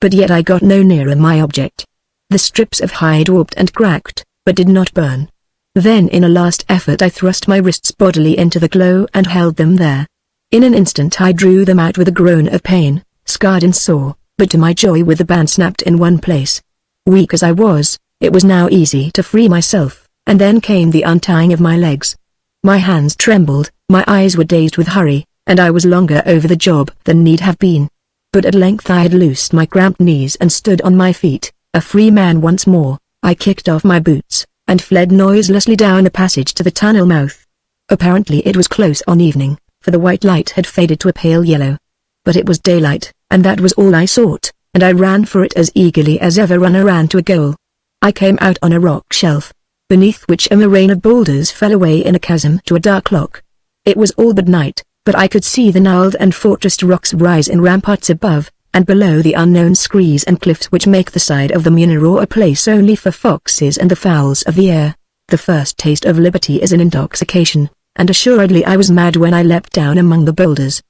But yet I got no nearer my object. The strips of hide warped and cracked, but did not burn. Then in a last effort I thrust my wrists bodily into the glow and held them there. In an instant I drew them out with a groan of pain, scarred and sore, but to my joy with the band snapped in one place. Weak as I was, it was now easy to free myself, and then came the untying of my legs. My hands trembled, my eyes were dazed with hurry, and I was longer over the job than need have been. But at length I had loosed my cramped knees and stood on my feet, a free man once more. I kicked off my boots, and fled noiselessly down the passage to the tunnel mouth. Apparently it was close on evening, for the white light had faded to a pale yellow. But it was daylight, and that was all I sought, and I ran for it as eagerly as ever runner ran to a goal. I came out on a rock shelf, beneath which a moraine of boulders fell away in a chasm to a dark loch. It was all but night, but I could see the gnarled and fortressed rocks rise in ramparts above, and below the unknown screes and cliffs which make the side of the Munro a place only for foxes and the fowls of the air. The first taste of liberty is an intoxication, and assuredly I was mad when I leapt down among the boulders.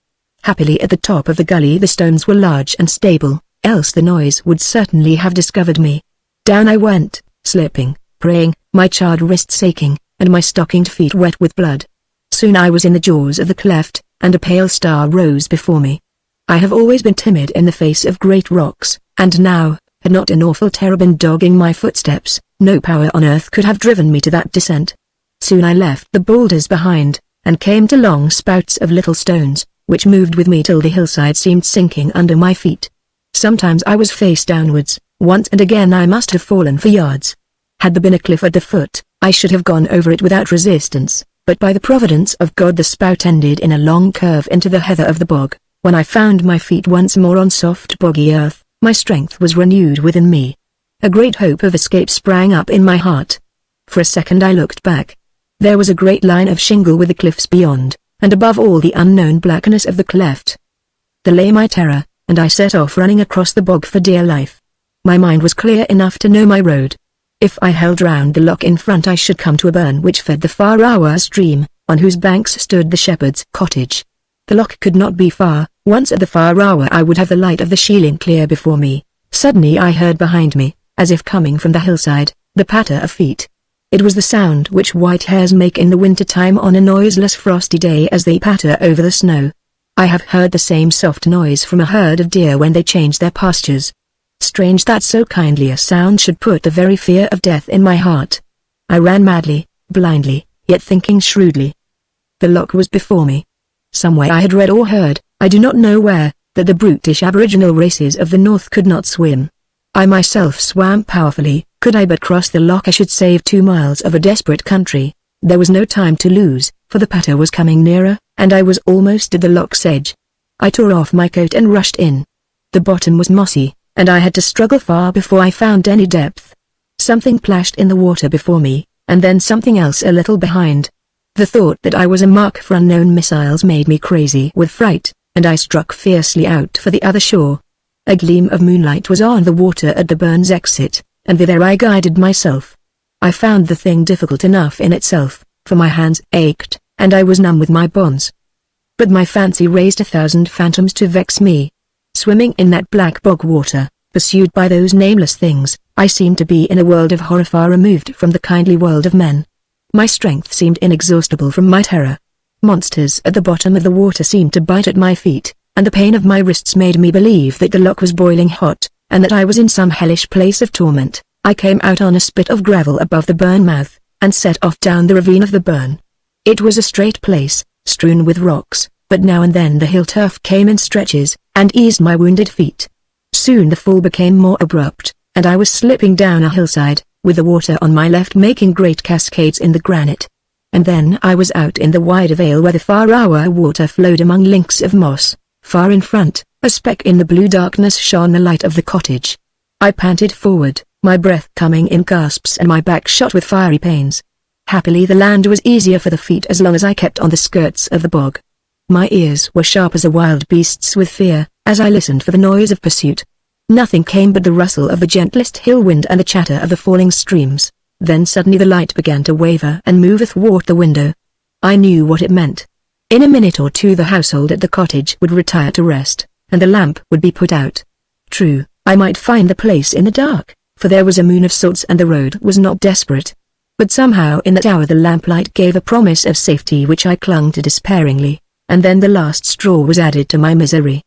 Happily at the top of the gully the stones were large and stable, else the noise would certainly have discovered me. Down I went, slipping, praying, my charred wrists aching, and my stockinged feet wet with blood. Soon I was in the jaws of the cleft, and a pale star rose before me. I have always been timid in the face of great rocks, and now, had not an awful terror been dogging my footsteps, no power on earth could have driven me to that descent. Soon I left the boulders behind, and came to long spouts of little stones, which moved with me till the hillside seemed sinking under my feet. Sometimes I was face downwards, once and again I must have fallen for yards. Had there been a cliff at the foot, I should have gone over it without resistance, but by the providence of God the spout ended in a long curve into the heather of the bog. When I found my feet once more on soft boggy earth, my strength was renewed within me. A great hope of escape sprang up in my heart. For a second I looked back. There was a great line of shingle with the cliffs beyond, and above all the unknown blackness of the cleft. There lay my terror, and I set off running across the bog for dear life. My mind was clear enough to know my road. If I held round the loch in front I should come to a burn which fed the Farawa stream, on whose banks stood the shepherd's cottage. The loch could not be far. Once at the Farawa I would have the light of the shieling clear before me. Suddenly I heard behind me, as if coming from the hillside, the patter of feet. It was the sound which white hares make in the winter time on a noiseless frosty day as they patter over the snow. I have heard the same soft noise from a herd of deer when they change their pastures. Strange that so kindly a sound should put the very fear of death in my heart. I ran madly, blindly, yet thinking shrewdly. The loch was before me. Somewhere I had read or heard, I do not know where, that the brutish aboriginal races of the north could not swim. I myself swam powerfully. Could I but cross the loch I should save 2 miles of a desperate country. There was no time to lose, for the patter was coming nearer, and I was almost at the loch's edge. I tore off my coat and rushed in. The bottom was mossy, and I had to struggle far before I found any depth. Something plashed in the water before me, and then something else a little behind. The thought that I was a mark for unknown missiles made me crazy with fright, and I struck fiercely out for the other shore. A gleam of moonlight was on the water at the burn's exit, and thither I guided myself. I found the thing difficult enough in itself, for my hands ached, and I was numb with my bonds. But my fancy raised 1,000 phantoms to vex me. Swimming in that black bog water, pursued by those nameless things, I seemed to be in a world of horror far removed from the kindly world of men. My strength seemed inexhaustible from my terror. Monsters at the bottom of the water seemed to bite at my feet, and the pain of my wrists made me believe that the lock was boiling hot, and that I was in some hellish place of torment. I came out on a spit of gravel above the burn mouth, and set off down the ravine of the burn. It was a straight place, strewn with rocks, but now and then the hill turf came in stretches, and eased my wounded feet. Soon the fall became more abrupt, and I was slipping down a hillside, with the water on my left making great cascades in the granite. And then I was out in the wider vale where the Farawa water flowed among links of moss. Far in front, a speck in the blue darkness shone the light of the cottage. I panted forward, my breath coming in gasps and my back shot with fiery pains. Happily the land was easier for the feet as long as I kept on the skirts of the bog. My ears were sharp as a wild beast's with fear, as I listened for the noise of pursuit. Nothing came but the rustle of the gentlest hill wind and the chatter of the falling streams. Then suddenly the light began to waver and move athwart the window. I knew what it meant. In a minute or two the household at the cottage would retire to rest, and the lamp would be put out. True, I might find the place in the dark, for there was a moon of sorts and the road was not desperate. But somehow in that hour the lamplight gave a promise of safety which I clung to despairingly, and then the last straw was added to my misery.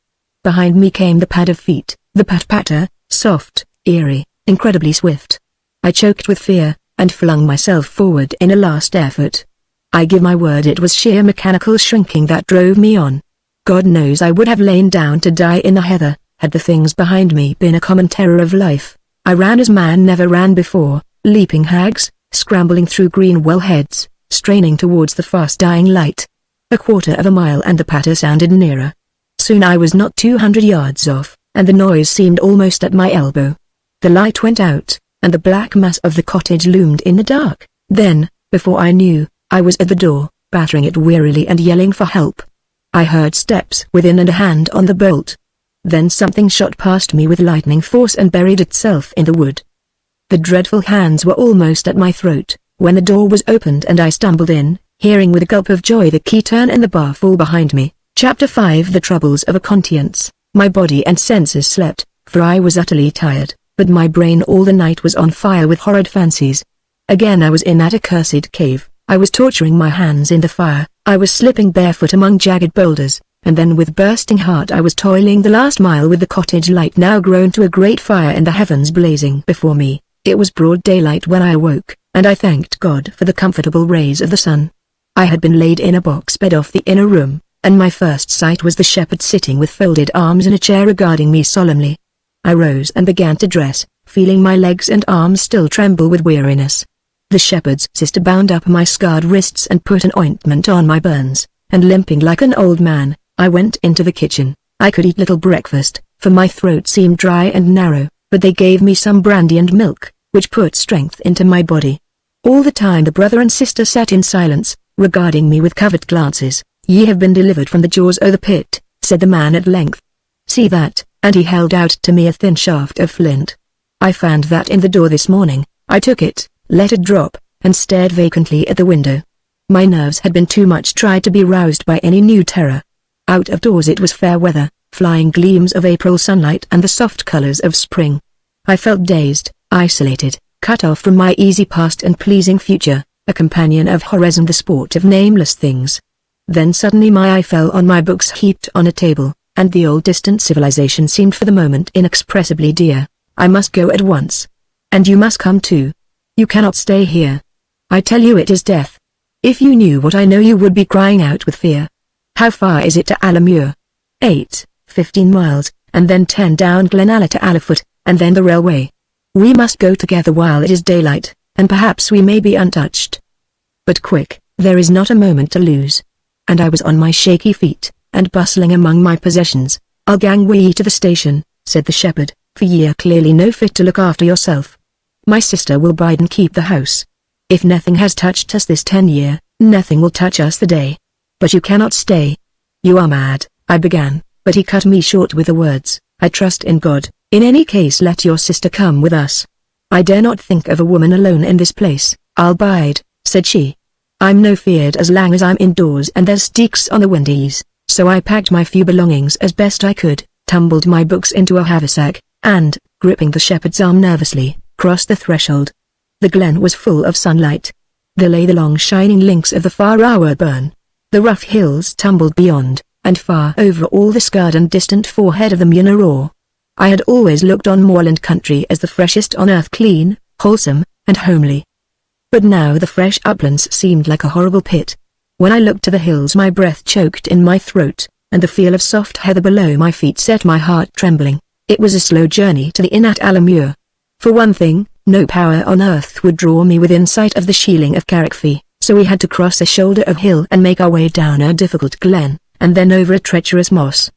Behind me came the pad of feet, the pat-patter, soft, eerie, incredibly swift. I choked with fear, and flung myself forward in a last effort. I give my word it was sheer mechanical shrinking that drove me on. God knows I would have lain down to die in the heather, had the things behind me been a common terror of life. I ran as man never ran before, leaping hags, scrambling through green wellheads, straining towards the fast-dying light. A quarter of a mile and the patter sounded nearer. Soon I was not 200 yards off, and the noise seemed almost at my elbow. The light went out, and the black mass of the cottage loomed in the dark. Then, before I knew, I was at the door, battering it wearily and yelling for help. I heard steps within and a hand on the bolt. Then something shot past me with lightning force and buried itself in the wood. The dreadful hands were almost at my throat, when the door was opened and I stumbled in, hearing with a gulp of joy the key turn and the bar fall behind me. Chapter 5 The Troubles of a Conscience. My body and senses slept, for I was utterly tired. But my brain all the night was on fire with horrid fancies. Again I was in that accursed cave, I was torturing my hands in the fire, I was slipping barefoot among jagged boulders, and then with bursting heart I was toiling the last mile with the cottage light now grown to a great fire and the heavens blazing before me. It was broad daylight when I awoke, and I thanked God for the comfortable rays of the sun. I had been laid in a box bed off the inner room, and my first sight was the shepherd sitting with folded arms in a chair regarding me solemnly. I rose and began to dress, feeling my legs and arms still tremble with weariness. The shepherd's sister bound up my scarred wrists and put an ointment on my burns, and limping like an old man, I went into the kitchen. I could eat little breakfast, for my throat seemed dry and narrow, but they gave me some brandy and milk, which put strength into my body. All the time the brother and sister sat in silence, regarding me with covert glances. "Ye have been delivered from the jaws o' the pit," said the man at length. "See that," and he held out to me a thin shaft of flint. "I found that in the door this morning." I took it, let it drop, and stared vacantly at the window. My nerves had been too much tried to be roused by any new terror. Out of doors it was fair weather, flying gleams of April sunlight and the soft colors of spring. I felt dazed, isolated, cut off from my easy past and pleasing future, a companion of horrors and the sport of nameless things. Then suddenly my eye fell on my books heaped on a table, and the old distant civilization seemed for the moment inexpressibly dear. "I must go at once. And you must come too. You cannot stay here. I tell you it is death. If you knew what I know you would be crying out with fear. How far is it to Alamure?" 15 miles, and then 10 down Glenalla to Alafoot, and then the railway. "We must go together while it is daylight, and perhaps we may be untouched. But quick, there is not a moment to lose." And I was on my shaky feet, and bustling among my possessions. "I'll gang wi' ye to the station," said the shepherd, "for ye are clearly no fit to look after yourself. My sister will bide and keep the house. If nothing has touched us this 10 year, nothing will touch us the day. But you cannot stay." "You are mad," I began, but he cut me short with the words, "I trust in God. In any case let your sister come with us. I dare not think of a woman alone in this place." "I'll bide," said she. "I'm no feared as lang as I'm indoors and there's steeks on the windies." So I packed my few belongings as best I could, tumbled my books into a haversack, and, gripping the shepherd's arm nervously, crossed the threshold. The glen was full of sunlight. There lay the long shining links of the Farawa burn. The rough hills tumbled beyond, and far over all the scarred and distant forehead of the Munro. I had always looked on moorland country as the freshest on earth, clean, wholesome, and homely. But now the fresh uplands seemed like a horrible pit. When I looked to the hills my breath choked in my throat, and the feel of soft heather below my feet set my heart trembling. It was a slow journey to the inn at Alamure. For one thing, no power on earth would draw me within sight of the shieling of Carrickfee, so we had to cross a shoulder of hill and make our way down a difficult glen, and then over a treacherous moss.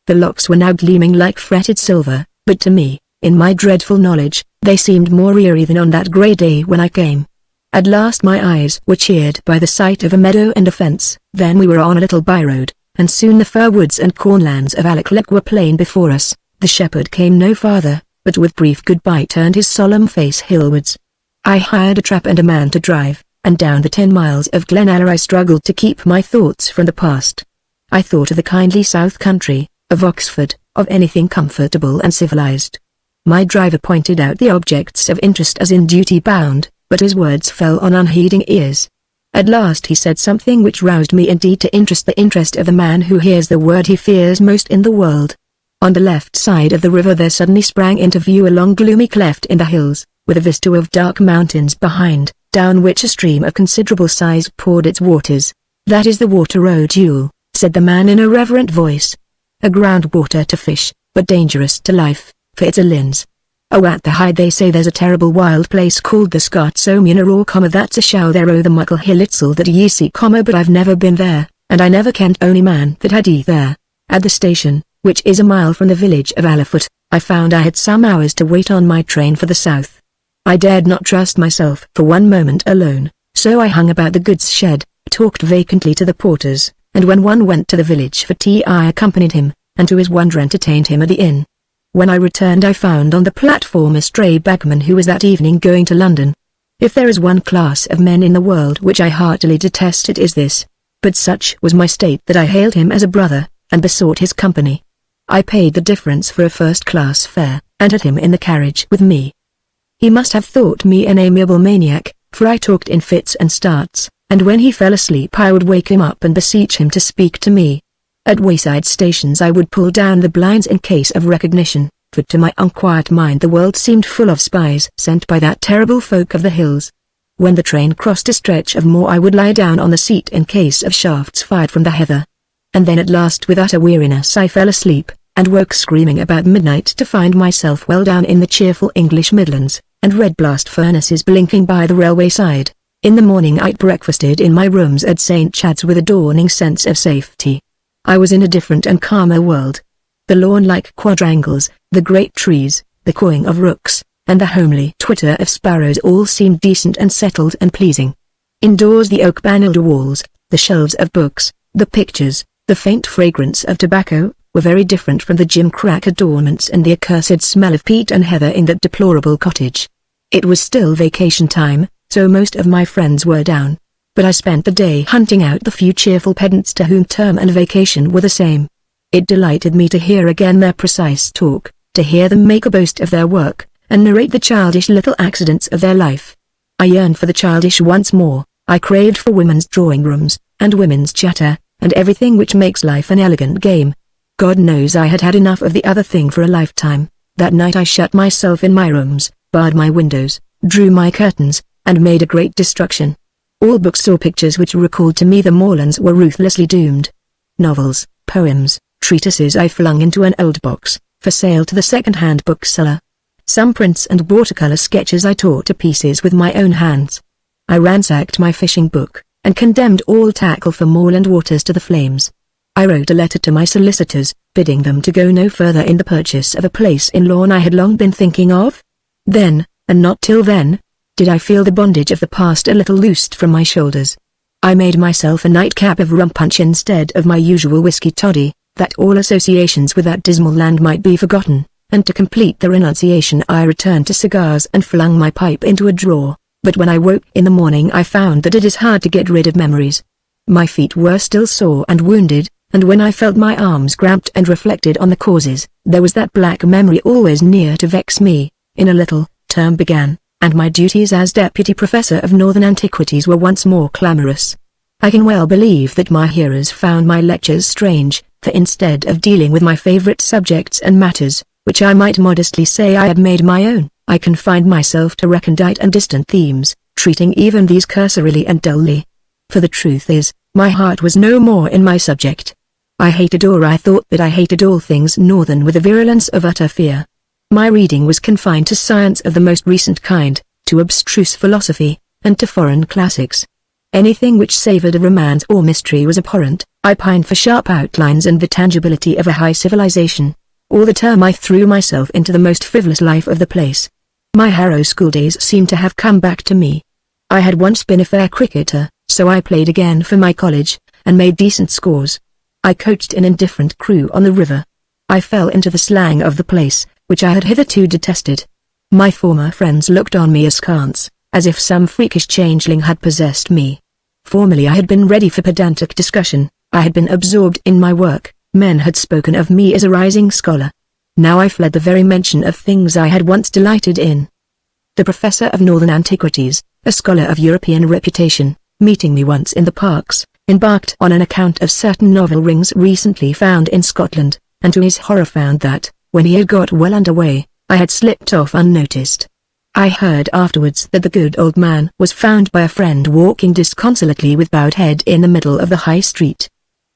The locks were now gleaming like fretted silver, but to me, in my dreadful knowledge, they seemed more eerie than on that grey day when I came. At last my eyes were cheered by the sight of a meadow and a fence, then we were on a little by-road, and soon the fir woods and cornlands of Alec were plain before us. The shepherd came no farther, but with brief goodbye turned his solemn face hillwards. I hired a trap and a man to drive, and down the 10 miles of Glenalla I struggled to keep my thoughts from the past. I thought of the kindly south country, of Oxford, of anything comfortable and civilized. My driver pointed out the objects of interest as in duty bound, but his words fell on unheeding ears. At last he said something which roused me indeed to interest, the interest of the man who hears the word he fears most in the world. On the left side of the river there suddenly sprang into view a long gloomy cleft in the hills, with a vista of dark mountains behind, down which a stream of considerable size poured its waters. "That is the water road, Yule," said the man in a reverent voice. "A groundwater to fish, but dangerous to life, for it's a lins. Oh, at the Hyde they say there's a terrible wild place called the Scots o' Munro, that's a show there o' the muckle hill itself that ye see, but I've never been there, and I never kent ony man that had there. At the station, which is a mile from the village of Alafoot, I found I had some hours to wait on my train for the south. I dared not trust myself for one moment alone, so I hung about the goods shed, talked vacantly to the porters, and when one went to the village for tea I accompanied him, and to his wonder entertained him at the inn. When I returned I found on the platform a stray bagman who was that evening going to London. If there is one class of men in the world which I heartily detest, it is this. But such was my state that I hailed him as a brother, and besought his company. I paid the difference for a first-class fare, and had him in the carriage with me. He must have thought me an amiable maniac, for I talked in fits and starts, and when he fell asleep I would wake him up and beseech him to speak to me. At wayside stations I would pull down the blinds in case of recognition, for to my unquiet mind the world seemed full of spies sent by that terrible folk of the hills. When the train crossed a stretch of moor I would lie down on the seat in case of shafts fired from the heather. And then at last with utter weariness I fell asleep, and woke screaming about midnight to find myself well down in the cheerful English Midlands, and red blast furnaces blinking by the railway side. In the morning I breakfasted in my rooms at St. Chad's with a dawning sense of safety. I was in a different and calmer world. The lawn-like quadrangles, the great trees, the cawing of rooks, and the homely twitter of sparrows all seemed decent and settled and pleasing. Indoors the oak-panelled walls, the shelves of books, the pictures, the faint fragrance of tobacco, were very different from the gimcrack adornments and the accursed smell of peat and heather in that deplorable cottage. It was still vacation time, so most of my friends were down. But I spent the day hunting out the few cheerful pedants to whom term and vacation were the same. It delighted me to hear again their precise talk, to hear them make a boast of their work, and narrate the childish little accidents of their life. I yearned for the childish once more. I craved for women's drawing-rooms, and women's chatter, and everything which makes life an elegant game. God knows I had had enough of the other thing for a lifetime. That night I shut myself in my rooms, barred my windows, drew my curtains, and made a great destruction. All books or pictures which recalled to me the moorlands were ruthlessly doomed. Novels, poems, treatises I flung into an old box, for sale to the second-hand bookseller. Some prints and watercolor sketches I tore to pieces with my own hands. I ransacked my fishing book, and condemned all tackle for moorland waters to the flames. I wrote a letter to my solicitors, bidding them to go no further in the purchase of a place in lawn I had long been thinking of. Then, and not till then, did I feel the bondage of the past a little loosed from my shoulders. I made myself a nightcap of rum punch instead of my usual whiskey toddy, that all associations with that dismal land might be forgotten, and to complete the renunciation I returned to cigars and flung my pipe into a drawer. But when I woke in the morning I found that it is hard to get rid of memories. My feet were still sore and wounded, and when I felt my arms cramped and reflected on the causes, there was that black memory always near to vex me. In a little, term began, and my duties as Deputy Professor of Northern Antiquities were once more clamorous. I can well believe that my hearers found my lectures strange, for instead of dealing with my favorite subjects and matters, which I might modestly say I had made my own, I confined myself to recondite and distant themes, treating even these cursorily and dully. For the truth is, my heart was no more in my subject. I thought that I hated all things northern with the virulence of utter fear. My reading was confined to science of the most recent kind, to abstruse philosophy, and to foreign classics. Anything which savoured of romance or mystery was abhorrent. I pined for sharp outlines and the tangibility of a high civilization. All the term I threw myself into the most frivolous life of the place. My Harrow school days seemed to have come back to me. I had once been a fair cricketer, so I played again for my college, and made decent scores. I coached an indifferent crew on the river. I fell into the slang of the place, which I had hitherto detested. My former friends looked on me askance, as if some freakish changeling had possessed me. Formerly I had been ready for pedantic discussion, I had been absorbed in my work, men had spoken of me as a rising scholar. Now I fled the very mention of things I had once delighted in. The professor of northern antiquities, a scholar of European reputation, meeting me once in the parks, embarked on an account of certain novel rings recently found in Scotland, and to his horror found that, when he had got well under way, I had slipped off unnoticed. I heard afterwards that the good old man was found by a friend walking disconsolately with bowed head in the middle of the high street.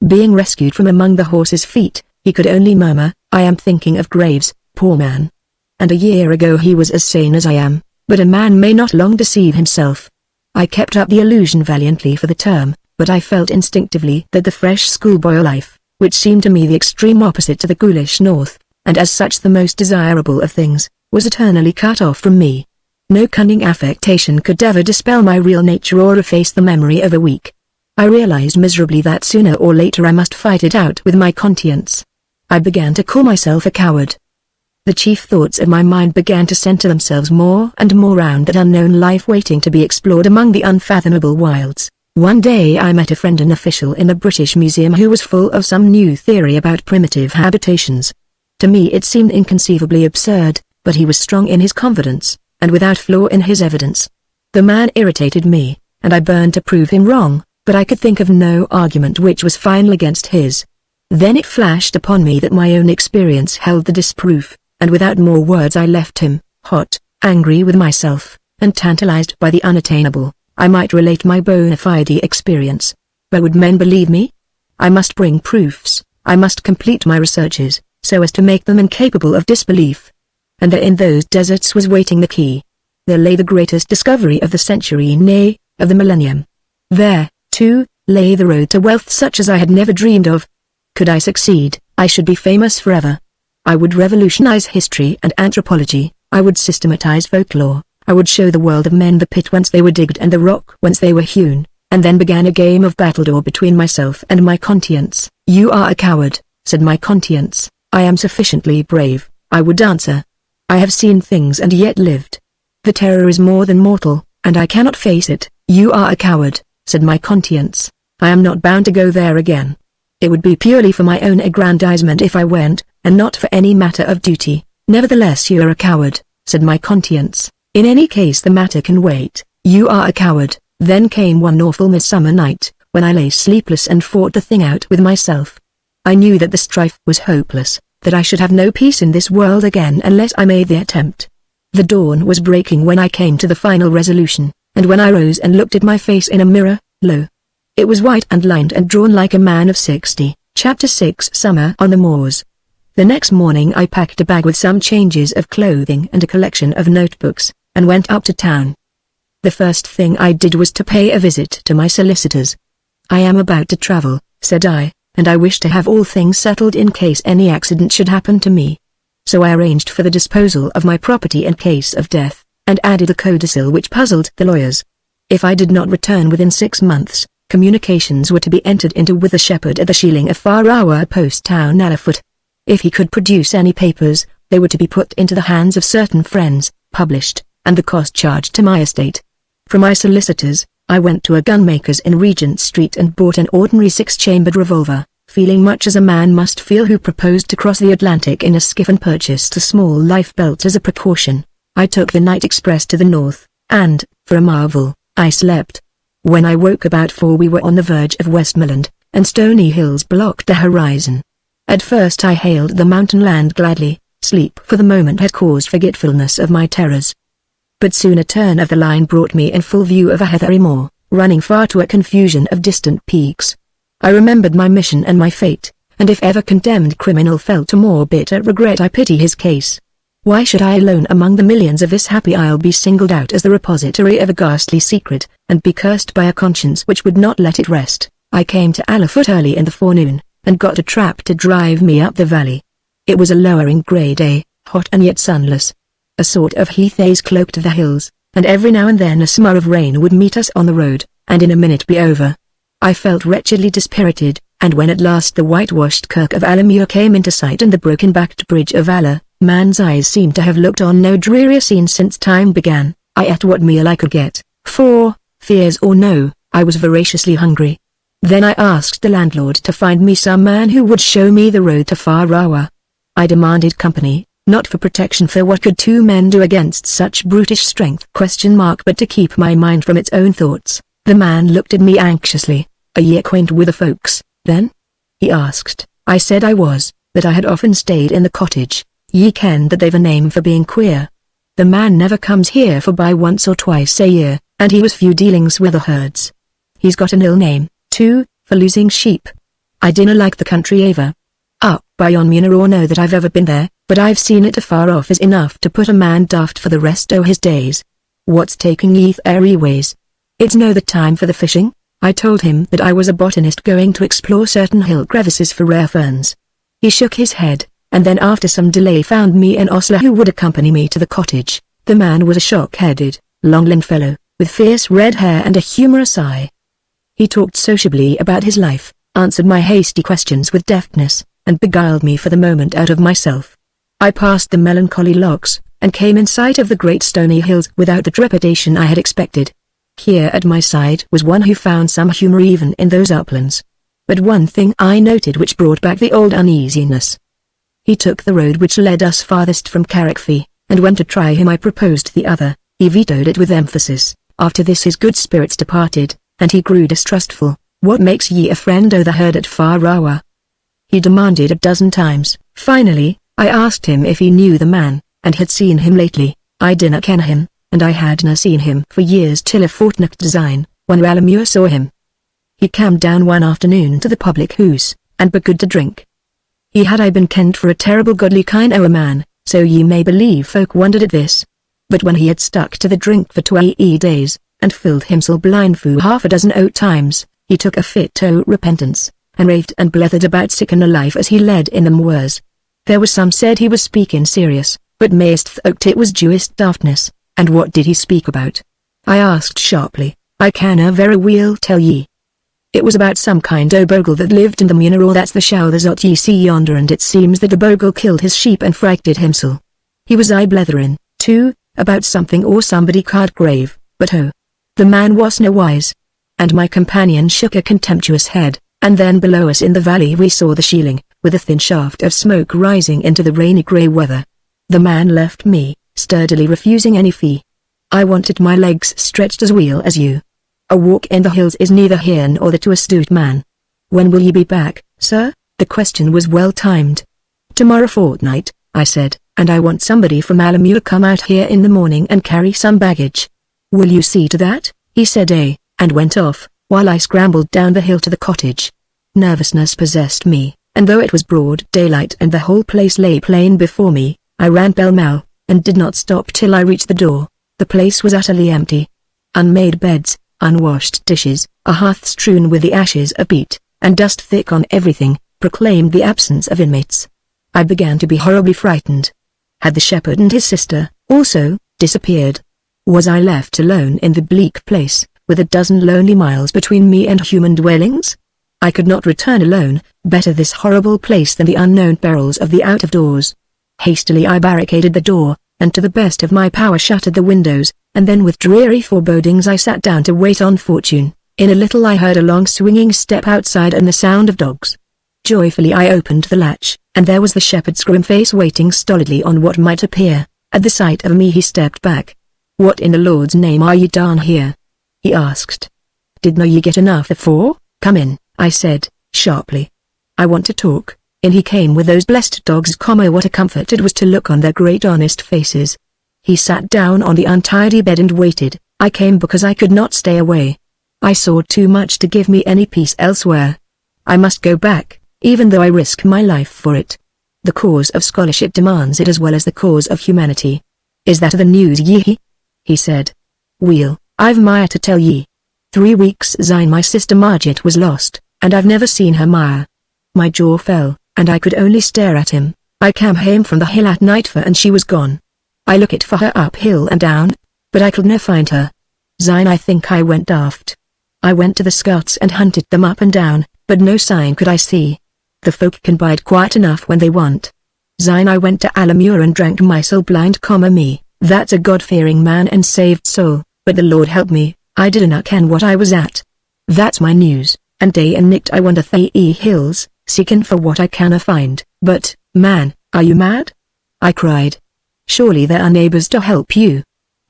Being rescued from among the horse's feet, he could only murmur, "I am thinking of Graves, poor man." And a year ago he was as sane as I am, but a man may not long deceive himself. I kept up the illusion valiantly for the term, but I felt instinctively that the fresh schoolboy life, which seemed to me the extreme opposite to the ghoulish north, and as such the most desirable of things, was eternally cut off from me. No cunning affectation could ever dispel my real nature or efface the memory of a week. I realized miserably that sooner or later I must fight it out with my conscience. I began to call myself a coward. The chief thoughts of my mind began to center themselves more and more round that unknown life waiting to be explored among the unfathomable wilds. One day I met a friend, an official in the British Museum, who was full of some new theory about primitive habitations. To me it seemed inconceivably absurd, but he was strong in his confidence, and without flaw in his evidence. The man irritated me, and I burned to prove him wrong, but I could think of no argument which was final against his. Then it flashed upon me that my own experience held the disproof, and without more words I left him, hot, angry with myself, and tantalized by the unattainable. I might relate my bona fide experience. But would men believe me? I must bring proofs, I must complete my researches, so as to make them incapable of disbelief. And there in those deserts was waiting the key. There lay the greatest discovery of the century, nay, of the millennium. There, too, lay the road to wealth such as I had never dreamed of. Could I succeed, I should be famous forever. I would revolutionize history and anthropology, I would systematize folklore, I would show the world of men the pit whence they were digged and the rock whence they were hewn, and then began a game of battledore between myself and my conscience. "You are a coward," said my conscience. "I am sufficiently brave," I would answer. "I have seen things and yet lived. The terror is more than mortal, and I cannot face it." "You are a coward," said my conscience. "I am not bound to go there again. It would be purely for my own aggrandizement if I went, and not for any matter of duty." "Nevertheless you are a coward," said my conscience. "In any case the matter can wait." "You are a coward." Then came one awful midsummer night, when I lay sleepless and fought the thing out with myself. I knew that the strife was hopeless, that I should have no peace in this world again unless I made the attempt. The dawn was breaking when I came to the final resolution, and when I rose and looked at my face in a mirror, lo! It was white and lined and drawn like a man of 60. Chapter 6 Summer on the Moors. The next morning I packed a bag with some changes of clothing and a collection of notebooks, and went up to town. The first thing I did was to pay a visit to my solicitors. "I am about to travel," said I, "and I wish to have all things settled in case any accident should happen to me." So I arranged for the disposal of my property in case of death, and added a codicil which puzzled the lawyers. If I did not return within 6 months, communications were to be entered into with the shepherd at the Shieling of Farawa post town Alafoot. If he could produce any papers, they were to be put into the hands of certain friends, published, and the cost charged to my estate. From my solicitors, I went to a gunmaker's in Regent Street and bought an ordinary 6-chambered revolver, feeling much as a man must feel who proposed to cross the Atlantic in a skiff, and purchased a small life belt as a precaution. I took the night express to the north, and, for a marvel, I slept. When I woke about 4 we were on the verge of Westmoreland, and stony hills blocked the horizon. At first I hailed the mountain land gladly. Sleep for the moment had caused forgetfulness of my terrors. But soon a turn of the line brought me in full view of a heathery moor, running far to a confusion of distant peaks. I remembered my mission and my fate, and if ever condemned criminal felt a more bitter regret I pity his case. Why should I alone among the millions of this happy isle be singled out as the repository of a ghastly secret, and be cursed by a conscience which would not let it rest? I came to Alafoot early in the forenoon, and got a trap to drive me up the valley. It was a lowering grey day, hot and yet sunless. A sort of heath haze cloaked the hills, and every now and then a smur of rain would meet us on the road, and in a minute be over. I felt wretchedly dispirited, and when at last the whitewashed kirk of Alamure came into sight and the broken-backed bridge of Valor, man's eyes seemed to have looked on no drearier scene since time began. I ate what meal I could get, for, fears or no, I was voraciously hungry. Then I asked the landlord to find me some man who would show me the road to Far Rawa. I demanded company, not for protection, for what could 2 men do against such brutish strength? But to keep my mind from its own thoughts. The man looked at me anxiously. Are ye acquainted with the folks, then? He asked. I said I was, that I had often stayed in the cottage. Ye ken that they've a name for being queer. The man never comes here for by once or twice a year, and he was few dealings with the herds. He's got an ill name, too, for losing sheep. I dinna like the country ever. Up by yon Muir or know that I've ever been there, but I've seen it afar off is enough to put a man daft for the rest o' his days. What's taking ye airy ways? It's no the time for the fishing. I told him that I was a botanist going to explore certain hill crevices for rare ferns. He shook his head, and then after some delay found me an ostler who would accompany me to the cottage. The man was a shock-headed, long-limbed fellow, with fierce red hair and a humorous eye. He talked sociably about his life, answered my hasty questions with deftness, and beguiled me for the moment out of myself. I passed the melancholy lochs, and came in sight of the great stony hills without the trepidation I had expected. Here at my side was one who found some humor even in those uplands. But one thing I noted which brought back the old uneasiness. He took the road which led us farthest from Carrickfee, and when to try him I proposed the other, he vetoed it with emphasis. After this his good spirits departed, and he grew distrustful. What makes ye a friend o' the herd at Far Rawa? He demanded a dozen times. Finally, I asked him if he knew the man, and had seen him lately. I dinna ken him, and I hadna seen him for years till a fortnight design, when Alamure saw him. He cam down one afternoon to the public house, and begood to drink. He had I been kent for a terrible godly kind o' a man, so ye may believe folk wondered at this. But when he had stuck to the drink for 20 days, and filled himself blind fu half a dozen times, he took a fit o' repentance, and raved and blethered about siccan a life as he led in the moors. There was some said he was speaking serious, but mayst thought it was Jewist daftness. And what did he speak about? I asked sharply. I canna very weel tell ye. It was about some kind o' bogle that lived in the Muir, that's the show the zot ye see yonder, and it seems that the bogle killed his sheep and frighted himself. He was bletherin', too, about something or somebody card grave, but oh, the man wasna wise. And my companion shook a contemptuous head, and then below us in the valley we saw the shieling, with a thin shaft of smoke rising into the rainy grey weather. The man left me, sturdily refusing any fee. I wanted my legs stretched as well as you. A walk in the hills is neither here nor there to a stout man. When will ye be back, sir? The question was well timed. Tomorrow fortnight, I said, and I want somebody from Alamure come out here in the morning and carry some baggage. Will you see to that? He said and went off, while I scrambled down the hill to the cottage. Nervousness possessed me, and though it was broad daylight and the whole place lay plain before me, I ran pell-mell, and did not stop till I reached the door. The place was utterly empty. Unmade beds, unwashed dishes, a hearth strewn with the ashes of peat, and dust thick on everything, proclaimed the absence of inmates. I began to be horribly frightened. Had the shepherd and his sister, also, disappeared? Was I left alone in the bleak place, with a dozen lonely miles between me and human dwellings? I could not return alone. Better this horrible place than the unknown perils of the out-of-doors. Hastily I barricaded the door, and to the best of my power shuttered the windows, and then with dreary forebodings I sat down to wait on fortune. In a little I heard a long swinging step outside and the sound of dogs. Joyfully I opened the latch, and there was the shepherd's grim face waiting stolidly on what might appear. At the sight of me he stepped back. "What in the Lord's name are ye down here?" he asked. Didn't you get enough before? Come in, I said, sharply. I want to talk. In he came with those blessed dogs, what a comfort it was to look on their great honest faces. He sat down on the untidy bed and waited. I came because I could not stay away. I saw too much to give me any peace elsewhere. I must go back, even though I risk my life for it. The cause of scholarship demands it as well as the cause of humanity. Is that the news ye? He said. Well, I've more to tell ye. 3 weeks syne my sister Margit was lost, and I've never seen her more. My jaw fell, and I could only stare at him. I came home from the hill at nightfall and she was gone. I looked for her up hill and down, but I could never find her. Syne I think I went daft. I went to the scouts and hunted them up and down, but no sign could I see. The folk can bide quiet enough when they want. Syne I went to Alamure and drank my soul blind, me, that's a God-fearing man and saved soul, but the Lord help me, I didn't ken what I was at. That's my news, and day and night I wander the hills, seeking for what I canna find. But, man, are you mad? I cried. Surely there are neighbors to help you.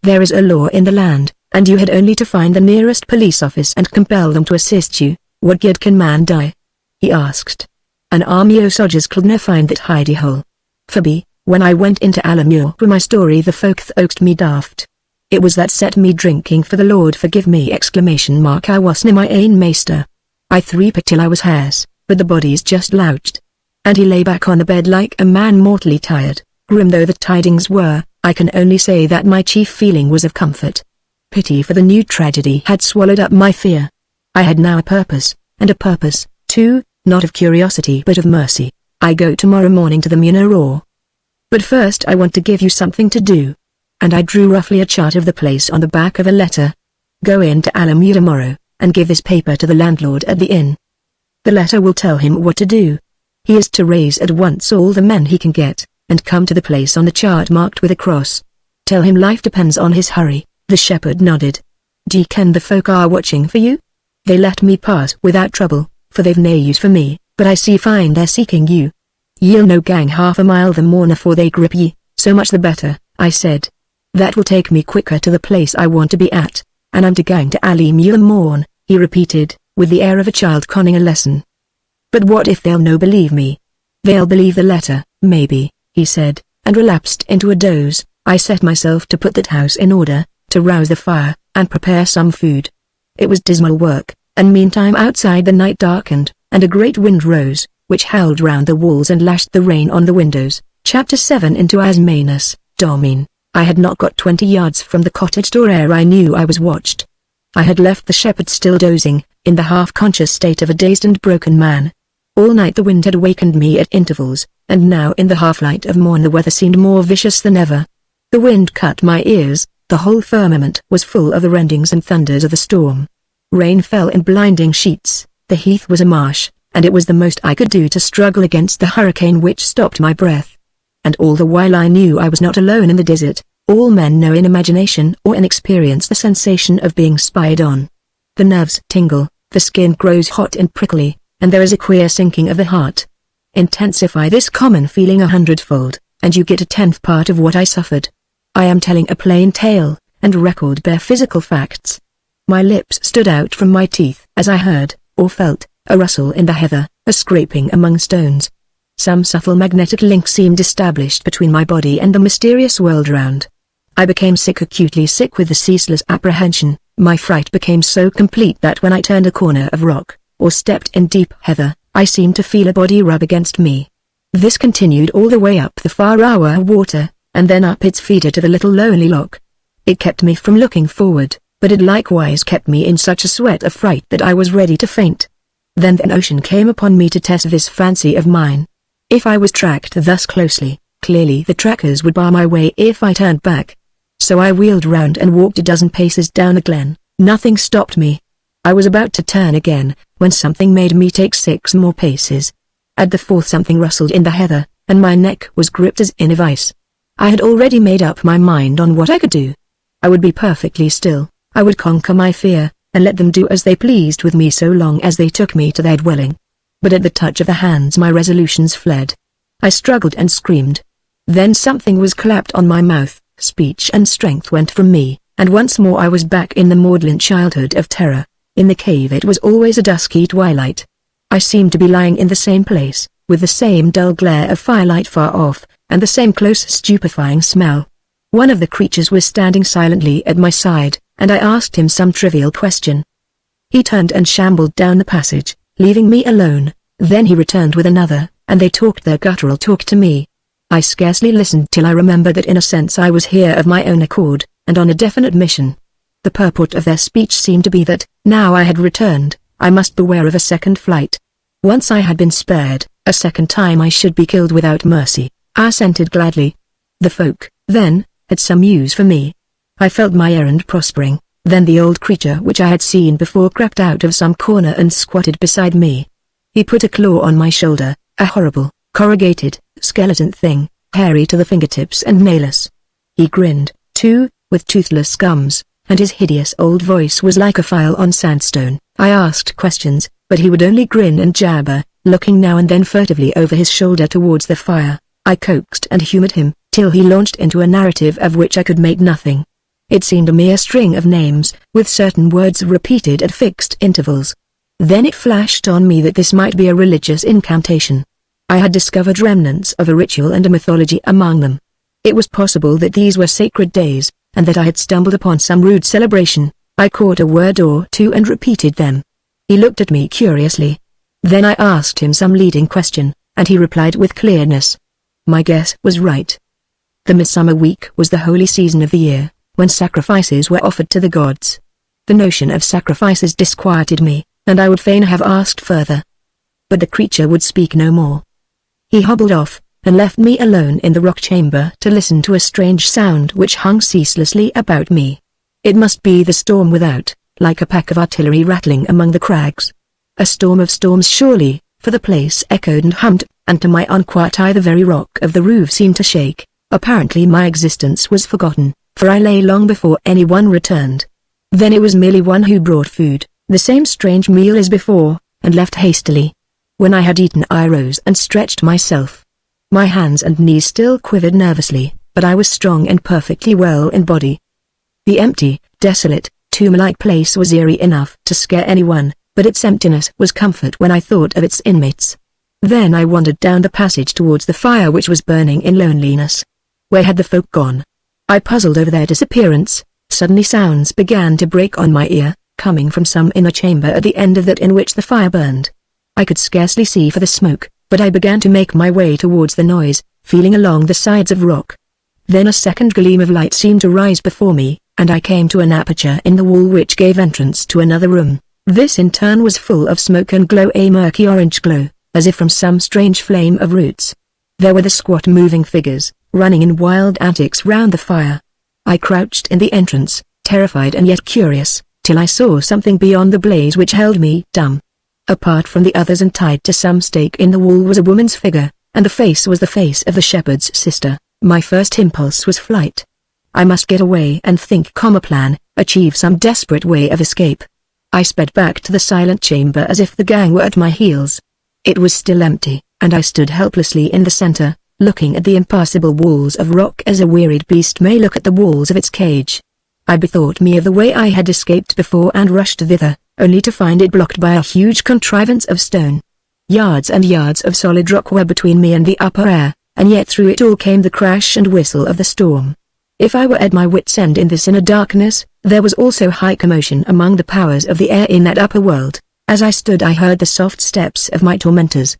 There is a law in the land, and you had only to find the nearest police office and compel them to assist you. What good can man die? He asked. An army o' soldiers couldna find that hidey hole. Forby, when I went into Alamure for my story the folk thought me daft. It was that set me drinking for the Lord forgive me ! I wasna my ain meester. I threeped till I was hoarse, but the bodies just louched. And he lay back on the bed like a man mortally tired. Grim though the tidings were, I can only say that my chief feeling was of comfort. Pity for the new tragedy had swallowed up my fear. I had now a purpose, and a purpose, too, not of curiosity but of mercy. I go tomorrow morning to the Muneroa. But first I want to give you something to do. And I drew roughly a chart of the place on the back of a letter. Go in to Alamure tomorrow, and give this paper to the landlord at the inn. The letter will tell him what to do. He is to raise at once all the men he can get, and come to the place on the chart marked with a cross. Tell him life depends on his hurry. The shepherd nodded. D'ye ken the folk are watching for you? They let me pass without trouble, for they've nae use for me, but I see fine they're seeking you. Ye'll no gang half a mile the more afore they grip ye, so much the better, I said. That will take me quicker to the place I want to be at, and I'm to gang to Alamure morn, he repeated, with the air of a child conning a lesson. But what if they'll no believe me? They'll believe the letter, maybe, he said, and relapsed into a doze. I set myself to put that house in order, to rouse the fire, and prepare some food. It was dismal work, and meantime outside the night darkened, and a great wind rose, which howled round the walls and lashed the rain on the windows. Chapter 7 Into Asmanus, Domine. I had not got 20 yards from the cottage door ere I knew I was watched. I had left the shepherd still dozing, in the half-conscious state of a dazed and broken man. All night the wind had wakened me at intervals, and now in the half-light of morn the weather seemed more vicious than ever. The wind cut my ears, the whole firmament was full of the rendings and thunders of the storm. Rain fell in blinding sheets, the heath was a marsh, and it was the most I could do to struggle against the hurricane which stopped my breath. And all the while I knew I was not alone in the desert. All men know in imagination or in experience the sensation of being spied on. The nerves tingle, the skin grows hot and prickly, and there is a queer sinking of the heart. Intensify this common feeling 100-fold, and you get a 10th part of what I suffered. I am telling a plain tale, and record bare physical facts. My lips stood out from my teeth as I heard, or felt, a rustle in the heather, a scraping among stones. Some subtle magnetic link seemed established between my body and the mysterious world around. I became sick, acutely sick with the ceaseless apprehension. My fright became so complete that when I turned a corner of rock, or stepped in deep heather, I seemed to feel a body rub against me. This continued all the way up the Farawa water, and then up its feeder to the little lonely loch. It kept me from looking forward, but it likewise kept me in such a sweat of fright that I was ready to faint. Then an ocean came upon me to test this fancy of mine. If I was tracked thus closely, clearly the trackers would bar my way if I turned back. So I wheeled round and walked a dozen paces down the glen. Nothing stopped me. I was about to turn again, when something made me take 6 more paces. At the 4th something rustled in the heather, and my neck was gripped as in a vice. I had already made up my mind on what I could do. I would be perfectly still, I would conquer my fear, and let them do as they pleased with me so long as they took me to their dwelling. But at the touch of the hands my resolutions fled. I struggled and screamed. Then something was clapped on my mouth, speech and strength went from me, and once more I was back in the maudlin childhood of terror. In the cave it was always a dusky twilight. I seemed to be lying in the same place, with the same dull glare of firelight far off, and the same close stupefying smell. One of the creatures was standing silently at my side, and I asked him some trivial question. He turned and shambled down the passage, leaving me alone. Then he returned with another, and they talked their guttural talk to me. I scarcely listened till I remembered that in a sense I was here of my own accord, and on a definite mission. The purport of their speech seemed to be that, now I had returned, I must beware of a second flight. Once I had been spared, a second time I should be killed without mercy. I assented gladly. The folk, then, had some use for me. I felt my errand prospering. Then the old creature which I had seen before crept out of some corner and squatted beside me. He put a claw on my shoulder, a horrible, corrugated, skeleton thing, hairy to the fingertips and nailless. He grinned, too, with toothless gums, and his hideous old voice was like a file on sandstone. I asked questions, but he would only grin and jabber, looking now and then furtively over his shoulder towards the fire. I coaxed and humored him, till he launched into a narrative of which I could make nothing. It seemed a mere string of names, with certain words repeated at fixed intervals. Then it flashed on me that this might be a religious incantation. I had discovered remnants of a ritual and a mythology among them. It was possible that these were sacred days, and that I had stumbled upon some rude celebration. I caught a word or two and repeated them. He looked at me curiously. Then I asked him some leading question, and he replied with clearness. My guess was right. The midsummer week was the holy season of the year, when sacrifices were offered to the gods. The notion of sacrifices disquieted me, and I would fain have asked further. But the creature would speak no more. He hobbled off, and left me alone in the rock chamber to listen to a strange sound which hung ceaselessly about me. It must be the storm without, like a pack of artillery rattling among the crags. A storm of storms surely, for the place echoed and hummed, and to my unquiet eye the very rock of the roof seemed to shake. Apparently my existence was forgotten, for I lay long before anyone returned. Then it was merely one who brought food, the same strange meal as before, and left hastily. When I had eaten I rose and stretched myself. My hands and knees still quivered nervously, but I was strong and perfectly well in body. The empty, desolate, tomb-like place was eerie enough to scare anyone, but its emptiness was comfort when I thought of its inmates. Then I wandered down the passage towards the fire which was burning in loneliness. Where had the folk gone? I puzzled over their disappearance. Suddenly sounds began to break on my ear, coming from some inner chamber at the end of that in which the fire burned. I could scarcely see for the smoke, but I began to make my way towards the noise, feeling along the sides of rock. Then a second gleam of light seemed to rise before me, and I came to an aperture in the wall which gave entrance to another room. This in turn was full of smoke and a murky orange glow, as if from some strange flame of roots. There were the squat moving figures, running in wild antics round the fire. I crouched in the entrance, terrified and yet curious, till I saw something beyond the blaze which held me dumb. Apart from the others and tied to some stake in the wall was a woman's figure, and the face was the face of the shepherd's sister. My first impulse was flight. I must get away and think a plan, achieve some desperate way of escape. I sped back to the silent chamber as if the gang were at my heels. It was still empty, and I stood helplessly in the center, looking at the impassable walls of rock as a wearied beast may look at the walls of its cage. I bethought me of the way I had escaped before and rushed thither, only to find it blocked by a huge contrivance of stone. Yards and yards of solid rock were between me and the upper air, and yet through it all came the crash and whistle of the storm. If I were at my wits' end in this inner darkness, there was also high commotion among the powers of the air in that upper world. As I stood I heard the soft steps of my tormentors.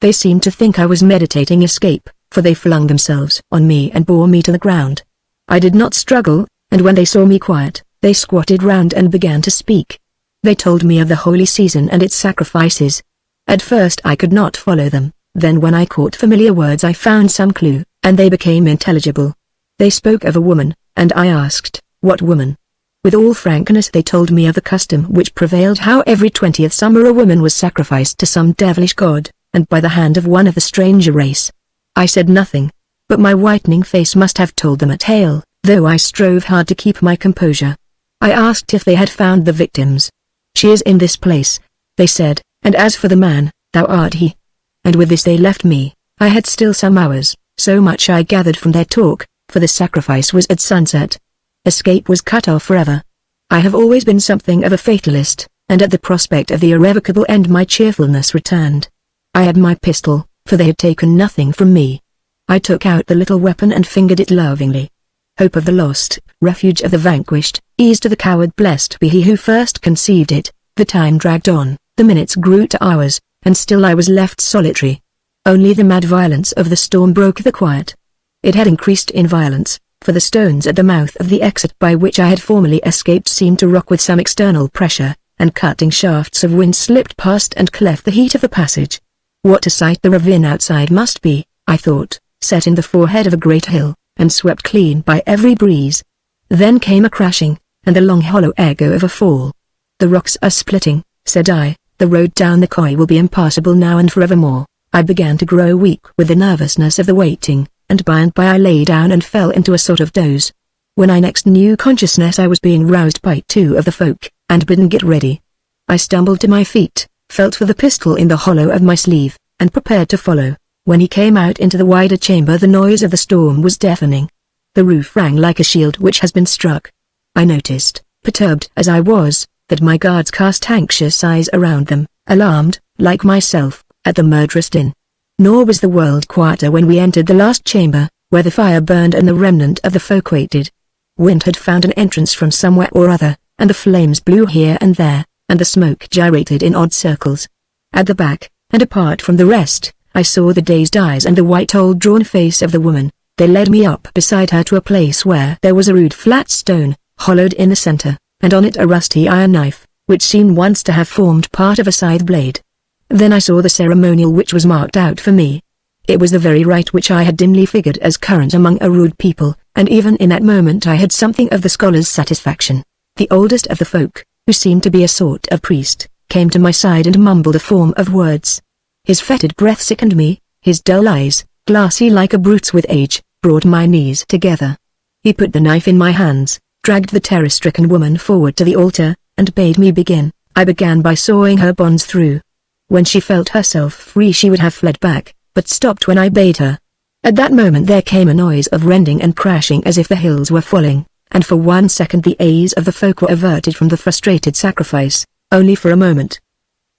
They seemed to think I was meditating escape, for they flung themselves on me and bore me to the ground. I did not struggle, and when they saw me quiet, they squatted round and began to speak. They told me of the holy season and its sacrifices. At first I could not follow them, then when I caught familiar words I found some clue, and they became intelligible. They spoke of a woman, and I asked, what woman? With all frankness they told me of the custom which prevailed, how every 20th summer a woman was sacrificed to some devilish god, and by the hand of one of the stranger race. I said nothing, but my whitening face must have told them a tale, though I strove hard to keep my composure. I asked if they had found the victims. She is in this place, they said, and as for the man, thou art he. And with this they left me. I had still some hours, so much I gathered from their talk, for the sacrifice was at sunset. Escape was cut off forever. I have always been something of a fatalist, and at the prospect of the irrevocable end my cheerfulness returned. I had my pistol, for they had taken nothing from me. I took out the little weapon and fingered it lovingly. Hope of the lost, refuge of the vanquished, ease to the coward, blessed be he who first conceived it. The time dragged on, the minutes grew to hours, and still I was left solitary. Only the mad violence of the storm broke the quiet. It had increased in violence, for the stones at the mouth of the exit by which I had formerly escaped seemed to rock with some external pressure, and cutting shafts of wind slipped past and cleft the heat of the passage. What a sight the ravine outside must be, I thought, set in the forehead of a great hill, and swept clean by every breeze. Then came a crashing, and the long hollow echo of a fall. The rocks are splitting, said I, the road down the quay will be impassable now and forevermore. I began to grow weak with the nervousness of the waiting, and by and by I lay down and fell into a sort of doze. When I next knew consciousness I was being roused by two of the folk, and bidden get ready. I stumbled to my feet, felt for the pistol in the hollow of my sleeve, and prepared to follow. When he came out into the wider chamber the noise of the storm was deafening. The roof rang like a shield which has been struck. I noticed, perturbed as I was, that my guards cast anxious eyes around them, alarmed, like myself, at the murderous din. Nor was the world quieter when we entered the last chamber, where the fire burned and the remnant of the folk waited. Wind had found an entrance from somewhere or other, and the flames blew here and there, and the smoke gyrated in odd circles. At the back, and apart from the rest, I saw the dazed eyes and the white old drawn face of the woman. They led me up beside her to a place where there was a rude flat stone, hollowed in the center, and on it a rusty iron knife, which seemed once to have formed part of a scythe blade. Then I saw the ceremonial which was marked out for me. It was the very rite which I had dimly figured as current among a rude people, and even in that moment I had something of the scholar's satisfaction. The oldest of the folk, who seemed to be a sort of priest, came to my side and mumbled a form of words. His fetid breath sickened me, his dull eyes, glassy like a brute's with age, brought my knees together. He put the knife in my hands, dragged the terror-stricken woman forward to the altar, and bade me begin. I began by sawing her bonds through. When she felt herself free she would have fled back, but stopped when I bade her. At that moment there came a noise of rending and crashing as if the hills were falling, and for 1 second the eyes of the folk were averted from the frustrated sacrifice, only for a moment.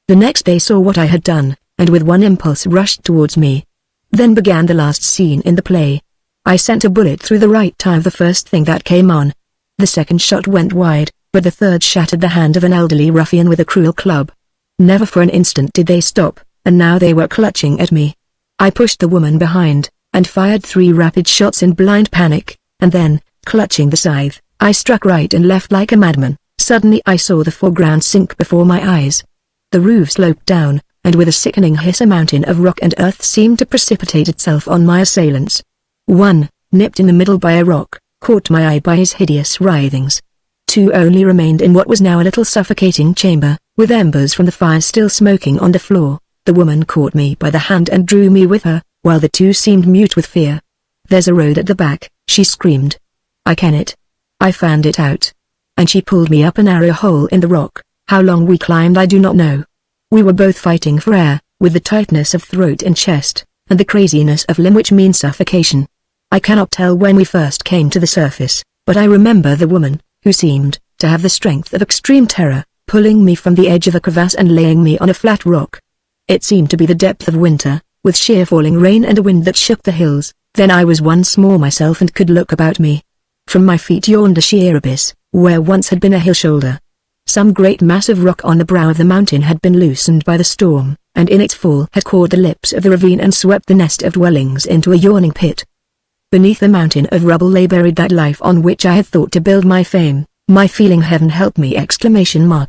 The next they saw what I had done, and with one impulse rushed towards me. Then began the last scene in the play. I sent a bullet through the right eye of the first thing that came on. The second shot went wide, but the third shattered the hand of an elderly ruffian with a cruel club. Never for an instant did they stop, and now they were clutching at me. I pushed the woman behind, and fired 3 rapid shots in blind panic, and then, clutching the scythe, I struck right and left like a madman. Suddenly I saw the foreground sink before my eyes. The roof sloped down, and with a sickening hiss a mountain of rock and earth seemed to precipitate itself on my assailants. One, nipped in the middle by a rock, caught my eye by his hideous writhings. 2 only remained in what was now a little suffocating chamber, with embers from the fire still smoking on the floor. The woman caught me by the hand and drew me with her, while the 2 seemed mute with fear. "There's a road at the back," she screamed. "I ken it. I found it out." And she pulled me up a narrow hole in the rock. How long we climbed I do not know. We were both fighting for air, with the tightness of throat and chest, and the craziness of limb which means suffocation. I cannot tell when we first came to the surface, but I remember the woman, who seemed to have the strength of extreme terror, pulling me from the edge of a crevasse and laying me on a flat rock. It seemed to be the depth of winter, with sheer falling rain and a wind that shook the hills. Then I was once more myself and could look about me. From my feet yawned a sheer abyss, where once had been a hill shoulder. Some great mass of rock on the brow of the mountain had been loosened by the storm, and in its fall had caught the lips of the ravine and swept the nest of dwellings into a yawning pit. Beneath the mountain of rubble lay buried that life on which I had thought to build my fame. My feeling "Heaven help me!"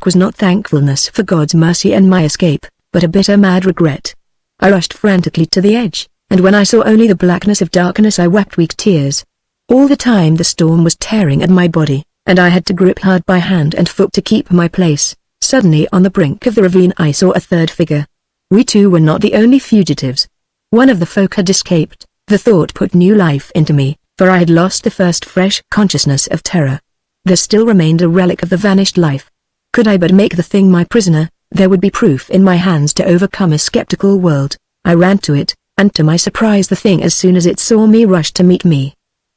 was not thankfulness for God's mercy and my escape, but a bitter mad regret. I rushed frantically to the edge, and when I saw only the blackness of darkness I wept weak tears. All the time the storm was tearing at my body, and I had to grip hard by hand and foot to keep my place. Suddenly on the brink of the ravine I saw a third figure. We 2 were not the only fugitives. One of the folk had escaped. The thought put new life into me, for I had lost the first fresh consciousness of terror. There still remained a relic of the vanished life. Could I but make the thing my prisoner, there would be proof in my hands to overcome a skeptical world. I ran to it, and to my surprise the thing as soon as it saw me rushed to meet me.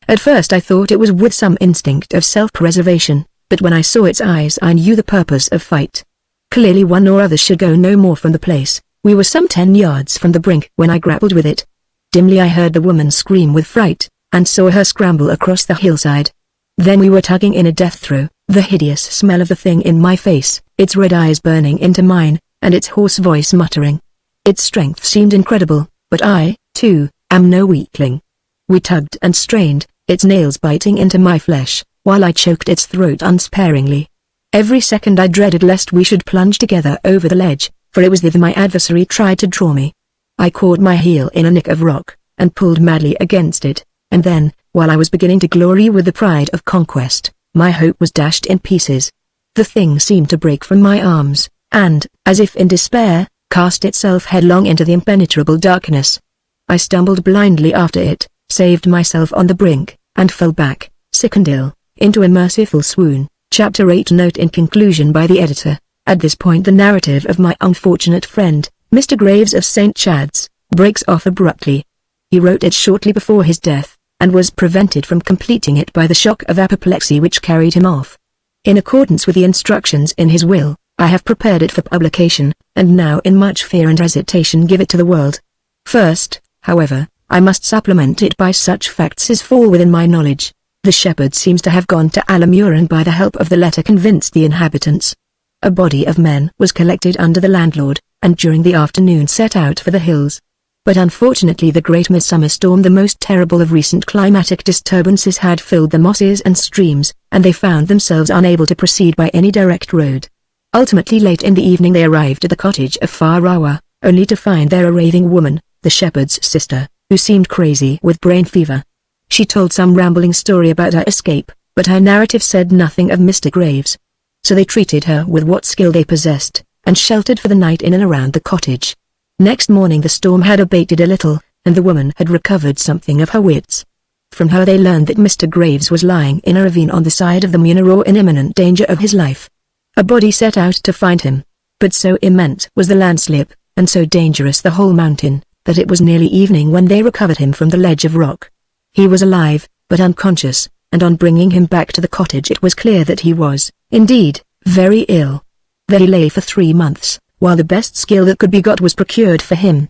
At first I thought it was with some instinct of self-preservation, but when I saw its eyes I knew the purpose of fight. Clearly one or other should go no more from the place. We were some 10 yards from the brink when I grappled with it. Dimly I heard the woman scream with fright, and saw her scramble across the hillside. Then we were tugging in a death throe, the hideous smell of the thing in my face, its red eyes burning into mine, and its hoarse voice muttering. Its strength seemed incredible, but I, too, am no weakling. We tugged and strained, its nails biting into my flesh, while I choked its throat unsparingly. Every second I dreaded lest we should plunge together over the ledge, for it was thither my adversary tried to draw me. I caught my heel in a nick of rock, and pulled madly against it, and then, while I was beginning to glory with the pride of conquest, my hope was dashed in pieces. The thing seemed to break from my arms, and, as if in despair, cast itself headlong into the impenetrable darkness. I stumbled blindly after it, saved myself on the brink, and fell back, sick and ill, into a merciful swoon. Chapter 8. Note in conclusion by the editor. At this point the narrative of my unfortunate friend, Mr. Graves of St. Chad's, breaks off abruptly. He wrote it shortly before his death, and was prevented from completing it by the shock of apoplexy which carried him off. In accordance with the instructions in his will, I have prepared it for publication, and now in much fear and hesitation give it to the world. First, however, I must supplement it by such facts as fall within my knowledge. The shepherd seems to have gone to Alamure and by the help of the letter convinced the inhabitants. A body of men was collected under the landlord, and during the afternoon set out for the hills. But unfortunately the great midsummer storm, the most terrible of recent climatic disturbances, had filled the mosses and streams, and they found themselves unable to proceed by any direct road. Ultimately late in the evening they arrived at the cottage of Farawa, only to find there a raving woman, the shepherd's sister, who seemed crazy with brain fever. She told some rambling story about her escape, but her narrative said nothing of Mr. Graves. So they treated her with what skill they possessed, and sheltered for the night in and around the cottage. Next morning the storm had abated a little, and the woman had recovered something of her wits. From her they learned that Mr. Graves was lying in a ravine on the side of the Munro in imminent danger of his life. A body set out to find him, but so immense was the landslip, and so dangerous the whole mountain, that it was nearly evening when they recovered him from the ledge of rock. He was alive, but unconscious, and on bringing him back to the cottage it was clear that he was, indeed, very ill. There he lay for 3 months, while the best skill that could be got was procured for him.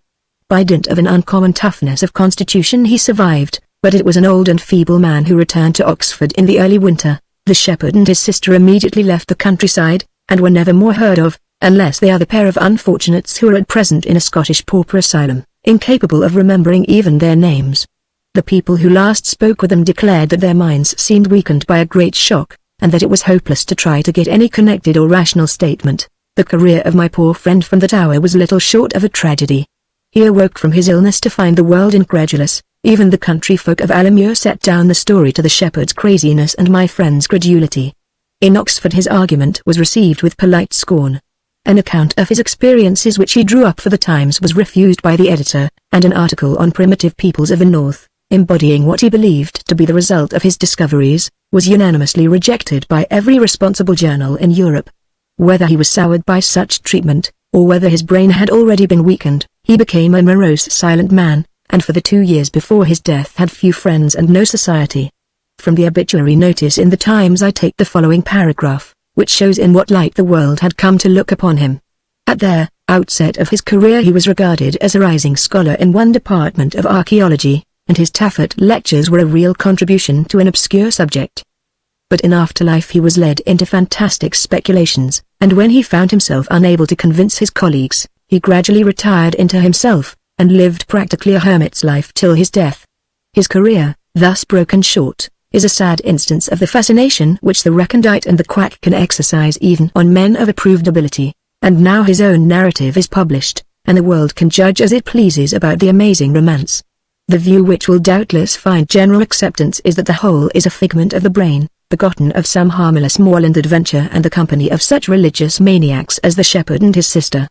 By dint of an uncommon toughness of constitution he survived, but it was an old and feeble man who returned to Oxford in the early winter. The shepherd and his sister immediately left the countryside, and were never more heard of, unless they are the pair of unfortunates who are at present in a Scottish pauper asylum, incapable of remembering even their names. The people who last spoke with them declared that their minds seemed weakened by a great shock, and that it was hopeless to try to get any connected or rational statement. The career of my poor friend from that hour was little short of a tragedy. He awoke from his illness to find the world incredulous. Even the country folk of Alamure set down the story to the shepherd's craziness and my friend's credulity. In Oxford his argument was received with polite scorn. An account of his experiences which he drew up for the Times was refused by the editor, and an article on primitive peoples of the North, embodying what he believed to be the result of his discoveries, was unanimously rejected by every responsible journal in Europe. Whether he was soured by such treatment, or whether his brain had already been weakened, he became a morose silent man, and for the 2 years before his death had few friends and no society. From the obituary notice in the Times I take the following paragraph, which shows in what light the world had come to look upon him. At the outset of his career he was regarded as a rising scholar in one department of archaeology, and his Taffet lectures were a real contribution to an obscure subject. But in afterlife he was led into fantastic speculations, and when he found himself unable to convince his colleagues, he gradually retired into himself, and lived practically a hermit's life till his death. His career, thus broken short, is a sad instance of the fascination which the recondite and the quack can exercise even on men of approved ability, and now his own narrative is published, and the world can judge as it pleases about the amazing romance. The view which will doubtless find general acceptance is that the whole is a figment of the brain, begotten of some harmless moorland adventure and the company of such religious maniacs as the shepherd and his sister.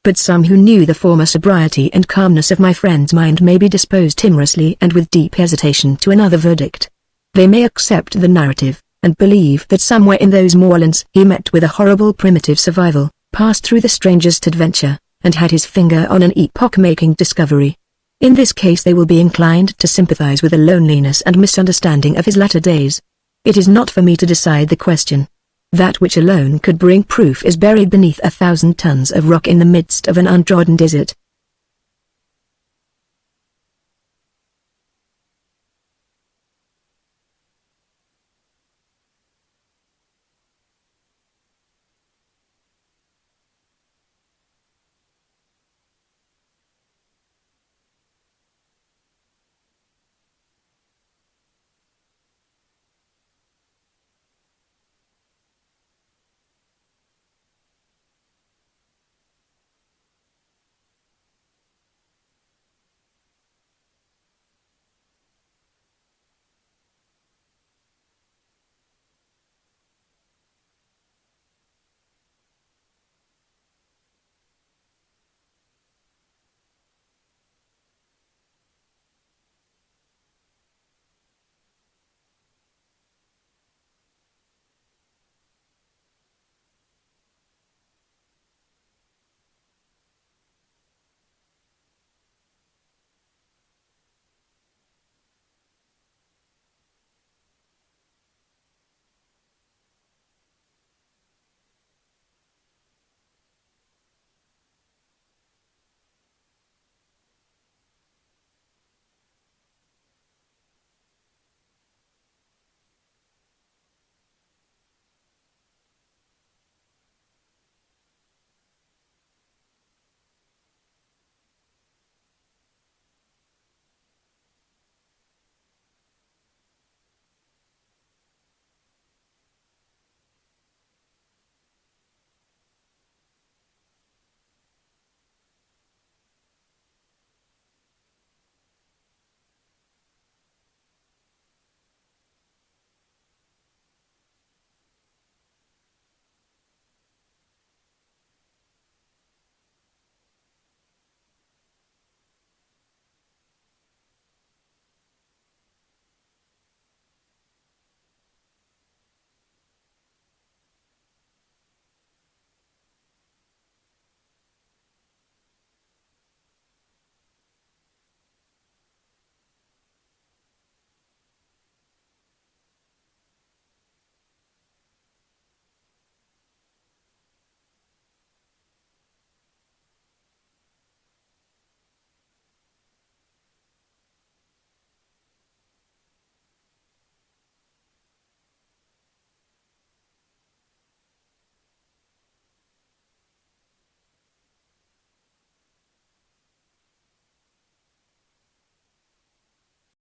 But some who knew the former sobriety and calmness of my friend's mind may be disposed timorously and with deep hesitation to another verdict. They may accept the narrative, and believe that somewhere in those moorlands he met with a horrible primitive survival, passed through the strangest adventure, and had his finger on an epoch-making discovery. In this case they will be inclined to sympathize with the loneliness and misunderstanding of his latter days. It is not for me to decide the question. That which alone could bring proof is buried beneath 1,000 tons of rock in the midst of an untrodden desert.